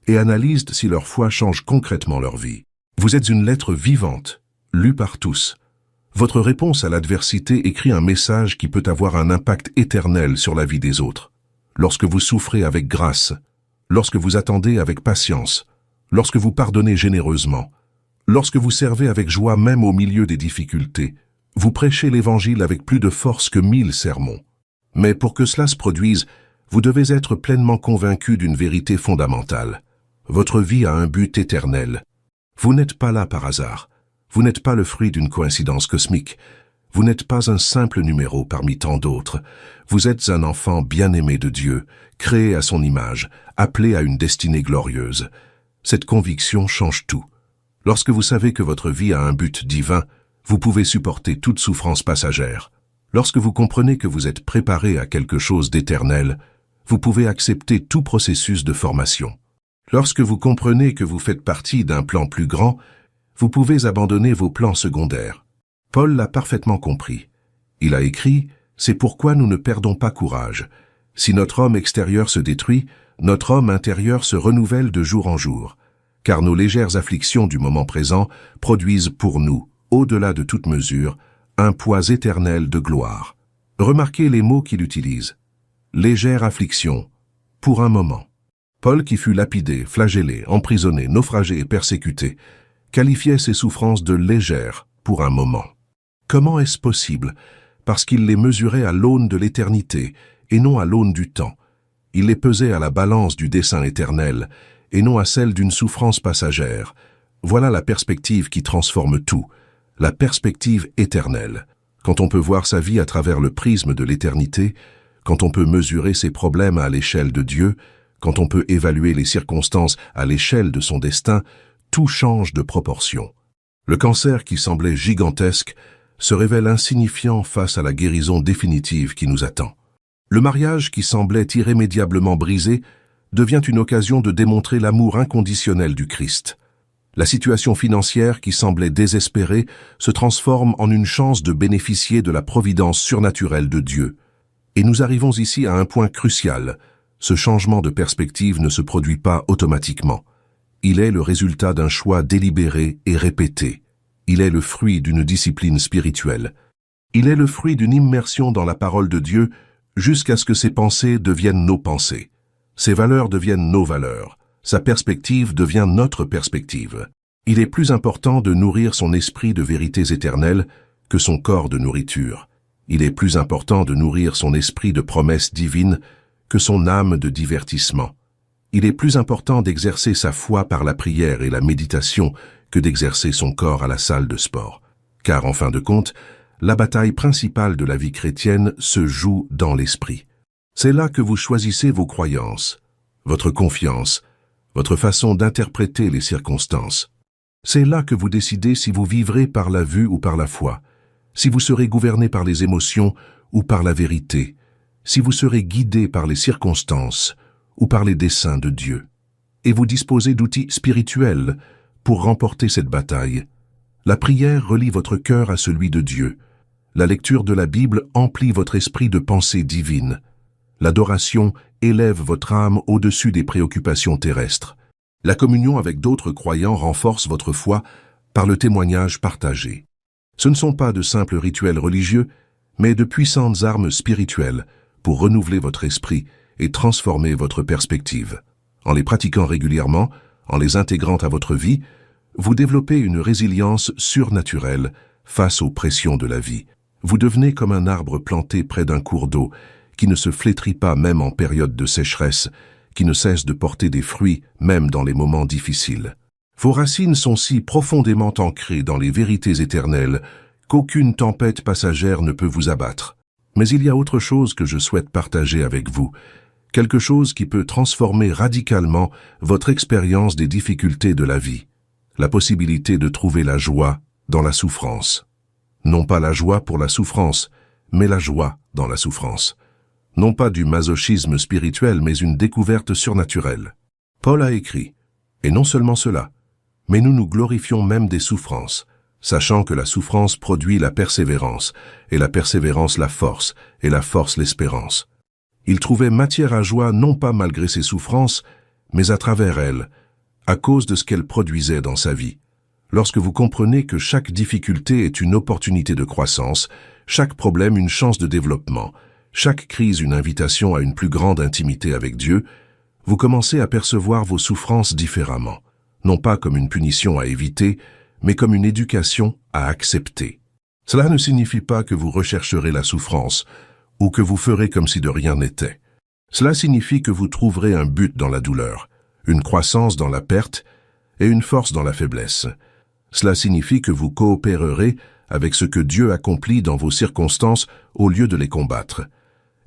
et analysent si leur foi change concrètement leur vie. Vous êtes une lettre vivante, lue par tous. Votre réponse à l'adversité écrit un message qui peut avoir un impact éternel sur la vie des autres. Lorsque vous souffrez avec grâce, lorsque vous attendez avec patience, lorsque vous pardonnez généreusement, lorsque vous servez avec joie même au milieu des difficultés, vous prêchez l'Évangile avec plus de force que 1000 sermons. Mais pour que cela se produise, vous devez être pleinement convaincu d'une vérité fondamentale. Votre vie a un but éternel. Vous n'êtes pas là par hasard. Vous n'êtes pas le fruit d'une coïncidence cosmique. Vous n'êtes pas un simple numéro parmi tant d'autres. Vous êtes un enfant bien-aimé de Dieu, créé à son image, appelé à une destinée glorieuse. Cette conviction change tout. Lorsque vous savez que votre vie a un but divin, vous pouvez supporter toute souffrance passagère. Lorsque vous comprenez que vous êtes préparé à quelque chose d'éternel, vous pouvez accepter tout processus de formation. Lorsque vous comprenez que vous faites partie d'un plan plus grand, vous pouvez abandonner vos plans secondaires. Paul l'a parfaitement compris. Il a écrit « C'est pourquoi nous ne perdons pas courage. Si notre homme extérieur se détruit, notre homme intérieur se renouvelle de jour en jour. Car nos légères afflictions du moment présent produisent pour nous, au-delà de toute mesure, un poids éternel de gloire. » Remarquez les mots qu'il utilise. Légère affliction, pour un moment. Paul, qui fut lapidé, flagellé, emprisonné, naufragé et persécuté, qualifiait ses souffrances de légères pour un moment. Comment est-ce possible? Parce qu'il les mesurait à l'aune de l'éternité et non à l'aune du temps. Il les pesait à la balance du dessein éternel et non à celle d'une souffrance passagère. Voilà la perspective qui transforme tout, la perspective éternelle. Quand on peut voir sa vie à travers le prisme de l'éternité, quand on peut mesurer ses problèmes à l'échelle de Dieu, quand on peut évaluer les circonstances à l'échelle de son destin, tout change de proportion. Le cancer qui semblait gigantesque se révèle insignifiant face à la guérison définitive qui nous attend. Le mariage qui semblait irrémédiablement brisé devient une occasion de démontrer l'amour inconditionnel du Christ. La situation financière qui semblait désespérée se transforme en une chance de bénéficier de la providence surnaturelle de Dieu. Et nous arrivons ici à un point crucial. Ce changement de perspective ne se produit pas automatiquement. Il est le résultat d'un choix délibéré et répété. Il est le fruit d'une discipline spirituelle. Il est le fruit d'une immersion dans la parole de Dieu jusqu'à ce que ses pensées deviennent nos pensées. Ses valeurs deviennent nos valeurs. Sa perspective devient notre perspective. Il est plus important de nourrir son esprit de vérités éternelles que son corps de nourriture. Il est plus important de nourrir son esprit de promesses divines que son âme de divertissement. Il est plus important d'exercer sa foi par la prière et la méditation que d'exercer son corps à la salle de sport. Car, en fin de compte, la bataille principale de la vie chrétienne se joue dans l'esprit. C'est là que vous choisissez vos croyances, votre confiance, votre façon d'interpréter les circonstances. C'est là que vous décidez si vous vivrez par la vue ou par la foi, si vous serez gouverné par les émotions ou par la vérité, si vous serez guidé par les circonstances ou par les desseins de Dieu. Et vous disposez d'outils spirituels pour remporter cette bataille. La prière relie votre cœur à celui de Dieu. La lecture de la Bible emplit votre esprit de pensées divines. L'adoration élève votre âme au-dessus des préoccupations terrestres. La communion avec d'autres croyants renforce votre foi par le témoignage partagé. Ce ne sont pas de simples rituels religieux, mais de puissantes armes spirituelles pour renouveler votre esprit et transformer votre perspective. En les pratiquant régulièrement, en les intégrant à votre vie, Vous développez une résilience surnaturelle face aux pressions de la vie. Vous devenez comme un arbre planté près d'un cours d'eau, qui ne se flétrit pas même en période de sécheresse, qui ne cesse de porter des fruits même dans les moments difficiles. Vos racines sont si profondément ancrées dans les vérités éternelles qu'aucune tempête passagère ne peut vous abattre. Mais il y a autre chose que je souhaite partager avec vous, quelque chose qui peut transformer radicalement votre expérience des difficultés de la vie, la possibilité de trouver la joie dans la souffrance. Non pas la joie pour la souffrance, mais la joie dans la souffrance. Non pas du masochisme spirituel, mais une découverte surnaturelle. Paul a écrit, et non seulement cela, mais nous nous glorifions même des souffrances, sachant que la souffrance produit la persévérance, et la persévérance la force, et la force l'espérance. Il trouvait matière à joie non pas malgré ses souffrances, mais à travers elles, à cause de ce qu'elles produisaient dans sa vie. Lorsque vous comprenez que chaque difficulté est une opportunité de croissance, chaque problème une chance de développement, chaque crise une invitation à une plus grande intimité avec Dieu, vous commencez à percevoir vos souffrances différemment, non pas comme une punition à éviter, mais comme une éducation à accepter. Cela ne signifie pas que vous rechercherez la souffrance, ou que vous ferez comme si de rien n'était. Cela signifie que vous trouverez un but dans la douleur, une croissance dans la perte et une force dans la faiblesse. Cela signifie que vous coopérerez avec ce que Dieu accomplit dans vos circonstances au lieu de les combattre.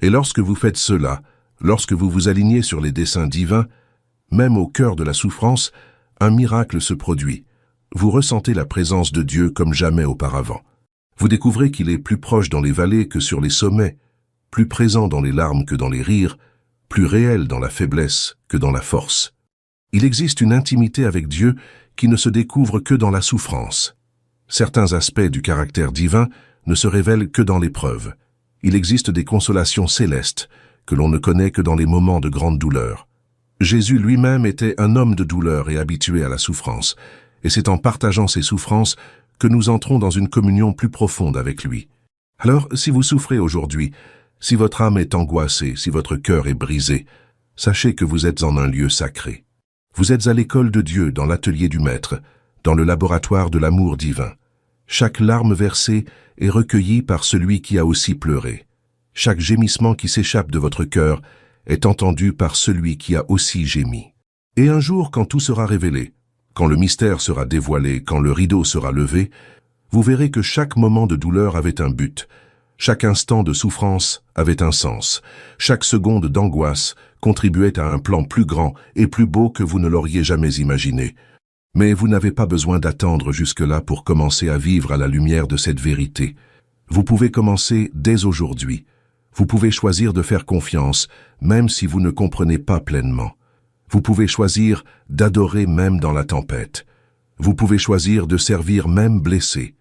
Et lorsque vous faites cela, lorsque vous vous alignez sur les desseins divins, même au cœur de la souffrance, un miracle se produit. Vous ressentez la présence de Dieu comme jamais auparavant. Vous découvrez qu'il est plus proche dans les vallées que sur les sommets, plus présent dans les larmes que dans les rires, plus réel dans la faiblesse que dans la force. Il existe une intimité avec Dieu qui ne se découvre que dans la souffrance. Certains aspects du caractère divin ne se révèlent que dans l'épreuve. Il existe des consolations célestes que l'on ne connaît que dans les moments de grande douleur. Jésus lui-même était un homme de douleur et habitué à la souffrance, et c'est en partageant ces souffrances que nous entrons dans une communion plus profonde avec lui. Alors, si vous souffrez aujourd'hui, si votre âme est angoissée, si votre cœur est brisé, sachez que vous êtes en un lieu sacré. Vous êtes à l'école de Dieu, dans l'atelier du Maître, dans le laboratoire de l'amour divin. Chaque larme versée est recueillie par celui qui a aussi pleuré. Chaque gémissement qui s'échappe de votre cœur est entendu par celui qui a aussi gémi. Et un jour, quand tout sera révélé, quand le mystère sera dévoilé, quand le rideau sera levé, vous verrez que chaque moment de douleur avait un but, chaque instant de souffrance avait un sens, chaque seconde d'angoisse contribuait à un plan plus grand et plus beau que vous ne l'auriez jamais imaginé. Mais vous n'avez pas besoin d'attendre jusque-là pour commencer à vivre à la lumière de cette vérité. Vous pouvez commencer dès aujourd'hui. Vous pouvez choisir de faire confiance, même si vous ne comprenez pas pleinement. Vous pouvez choisir d'adorer même dans la tempête. Vous pouvez choisir de servir même blessé.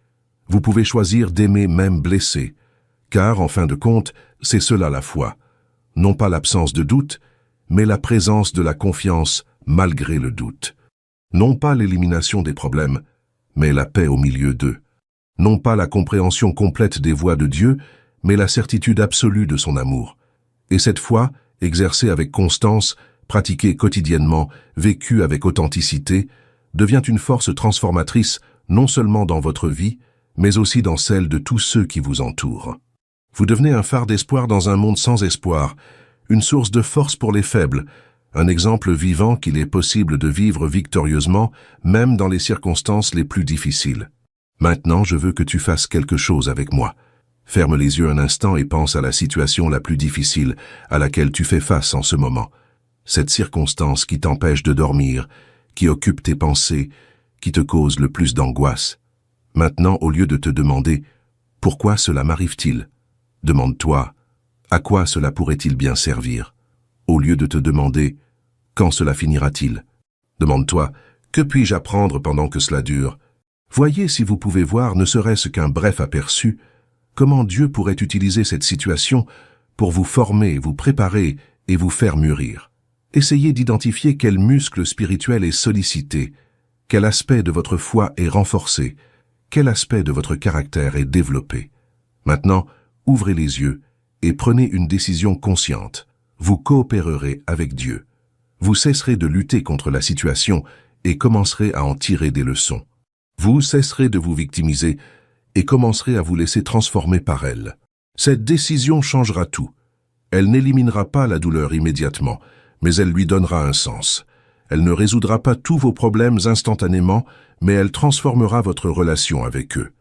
Vous pouvez choisir d'aimer même blessé. Car, en fin de compte, c'est cela la foi. Non pas l'absence de doute, mais la présence de la confiance malgré le doute. Non pas l'élimination des problèmes, mais la paix au milieu d'eux. Non pas la compréhension complète des voies de Dieu, mais la certitude absolue de son amour. Et cette foi, exercée avec constance, pratiquée quotidiennement, vécue avec authenticité, devient une force transformatrice non seulement dans votre vie, mais aussi dans celle de tous ceux qui vous entourent. Vous devenez un phare d'espoir dans un monde sans espoir, une source de force pour les faibles, un exemple vivant qu'il est possible de vivre victorieusement, même dans les circonstances les plus difficiles. Maintenant, je veux que tu fasses quelque chose avec moi. Ferme les yeux un instant et pense à la situation la plus difficile à laquelle tu fais face en ce moment. Cette circonstance qui t'empêche de dormir, qui occupe tes pensées, qui te cause le plus d'angoisse. Maintenant, au lieu de te demander « Pourquoi cela m'arrive-t-il ?» demande-toi « À quoi cela pourrait-il bien servir ?» Au lieu de te demander « Quand cela finira-t-il ?» demande-toi « Que puis-je apprendre pendant que cela dure ?» Voyez si vous pouvez voir, ne serait-ce qu'un bref aperçu, comment Dieu pourrait utiliser cette situation pour vous former, vous préparer et vous faire mûrir. Essayez d'identifier quel muscle spirituel est sollicité, quel aspect de votre foi est renforcé, quel aspect de votre caractère est développé. Maintenant, ouvrez les yeux et prenez une décision consciente. Vous coopérerez avec Dieu. Vous cesserez de lutter contre la situation et commencerez à en tirer des leçons. Vous cesserez de vous victimiser et commencerez à vous laisser transformer par elle. Cette décision changera tout. Elle n'éliminera pas la douleur immédiatement, mais elle lui donnera un sens. Elle ne résoudra pas tous vos problèmes instantanément, mais elle transformera votre relation avec eux.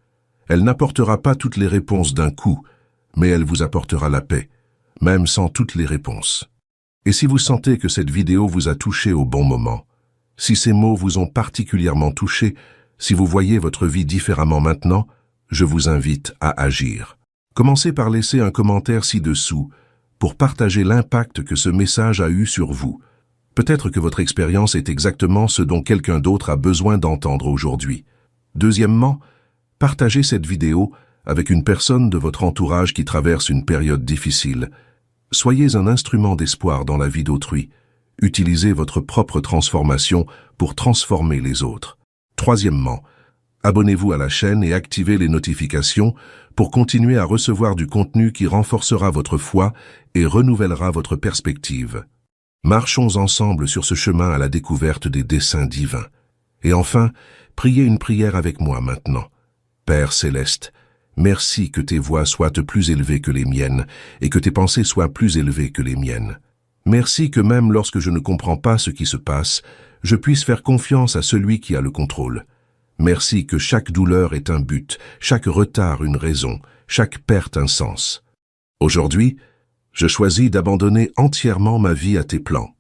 Elle n'apportera pas toutes les réponses d'un coup, mais elle vous apportera la paix, même sans toutes les réponses. Et si vous sentez que cette vidéo vous a touché au bon moment, si ces mots vous ont particulièrement touché, si vous voyez votre vie différemment maintenant, je vous invite à agir. Commencez par laisser un commentaire ci-dessous pour partager l'impact que ce message a eu sur vous. Peut-être que votre expérience est exactement ce dont quelqu'un d'autre a besoin d'entendre aujourd'hui. Deuxièmement, partagez cette vidéo avec une personne de votre entourage qui traverse une période difficile. Soyez un instrument d'espoir dans la vie d'autrui. Utilisez votre propre transformation pour transformer les autres. Troisièmement, abonnez-vous à la chaîne et activez les notifications pour continuer à recevoir du contenu qui renforcera votre foi et renouvellera votre perspective. Marchons ensemble sur ce chemin à la découverte des desseins divins. Et enfin, priez une prière avec moi maintenant. Père céleste, merci que tes voies soient plus élevées que les miennes et que tes pensées soient plus élevées que les miennes. Merci que même lorsque je ne comprends pas ce qui se passe, je puisse faire confiance à celui qui a le contrôle. Merci que chaque douleur est un but, chaque retard une raison, chaque perte un sens. Aujourd'hui, je choisis d'abandonner entièrement ma vie à tes plans.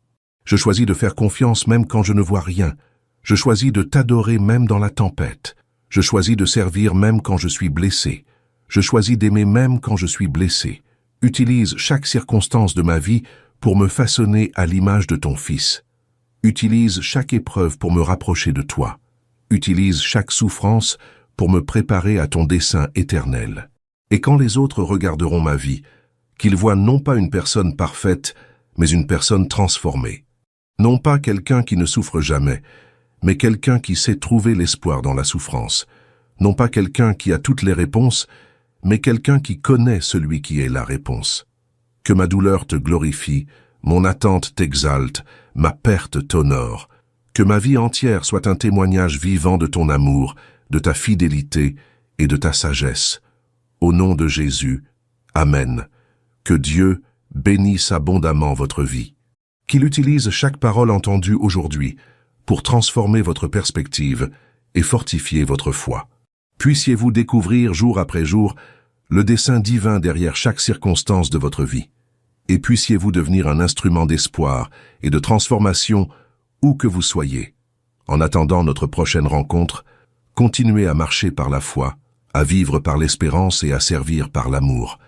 Je choisis de faire confiance même quand je ne vois rien. Je choisis de t'adorer même dans la tempête. Je choisis de servir même quand je suis blessé. Je choisis d'aimer même quand je suis blessé. Utilise chaque circonstance de ma vie pour me façonner à l'image de ton Fils. Utilise chaque épreuve pour me rapprocher de toi. Utilise chaque souffrance pour me préparer à ton dessein éternel. Et quand les autres regarderont ma vie, qu'ils voient non pas une personne parfaite, mais une personne transformée. Non pas quelqu'un qui ne souffre jamais, mais quelqu'un qui sait trouver l'espoir dans la souffrance. Non pas quelqu'un qui a toutes les réponses, mais quelqu'un qui connaît celui qui est la réponse. Que ma douleur te glorifie, mon attente t'exalte, ma perte t'honore. Que ma vie entière soit un témoignage vivant de ton amour, de ta fidélité et de ta sagesse. Au nom de Jésus, Amen. Que Dieu bénisse abondamment votre vie. Qu'il utilise chaque parole entendue aujourd'hui pour transformer votre perspective et fortifier votre foi. Puissiez-vous découvrir jour après jour le dessein divin derrière chaque circonstance de votre vie. Et puissiez-vous devenir un instrument d'espoir et de transformation où que vous soyez. En attendant notre prochaine rencontre, continuez à marcher par la foi, à vivre par l'espérance et à servir par l'amour.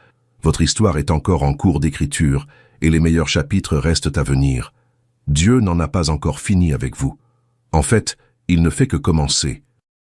Votre histoire est encore en cours d'écriture et les meilleurs chapitres restent à venir. Dieu n'en a pas encore fini avec vous. En fait, il ne fait que commencer.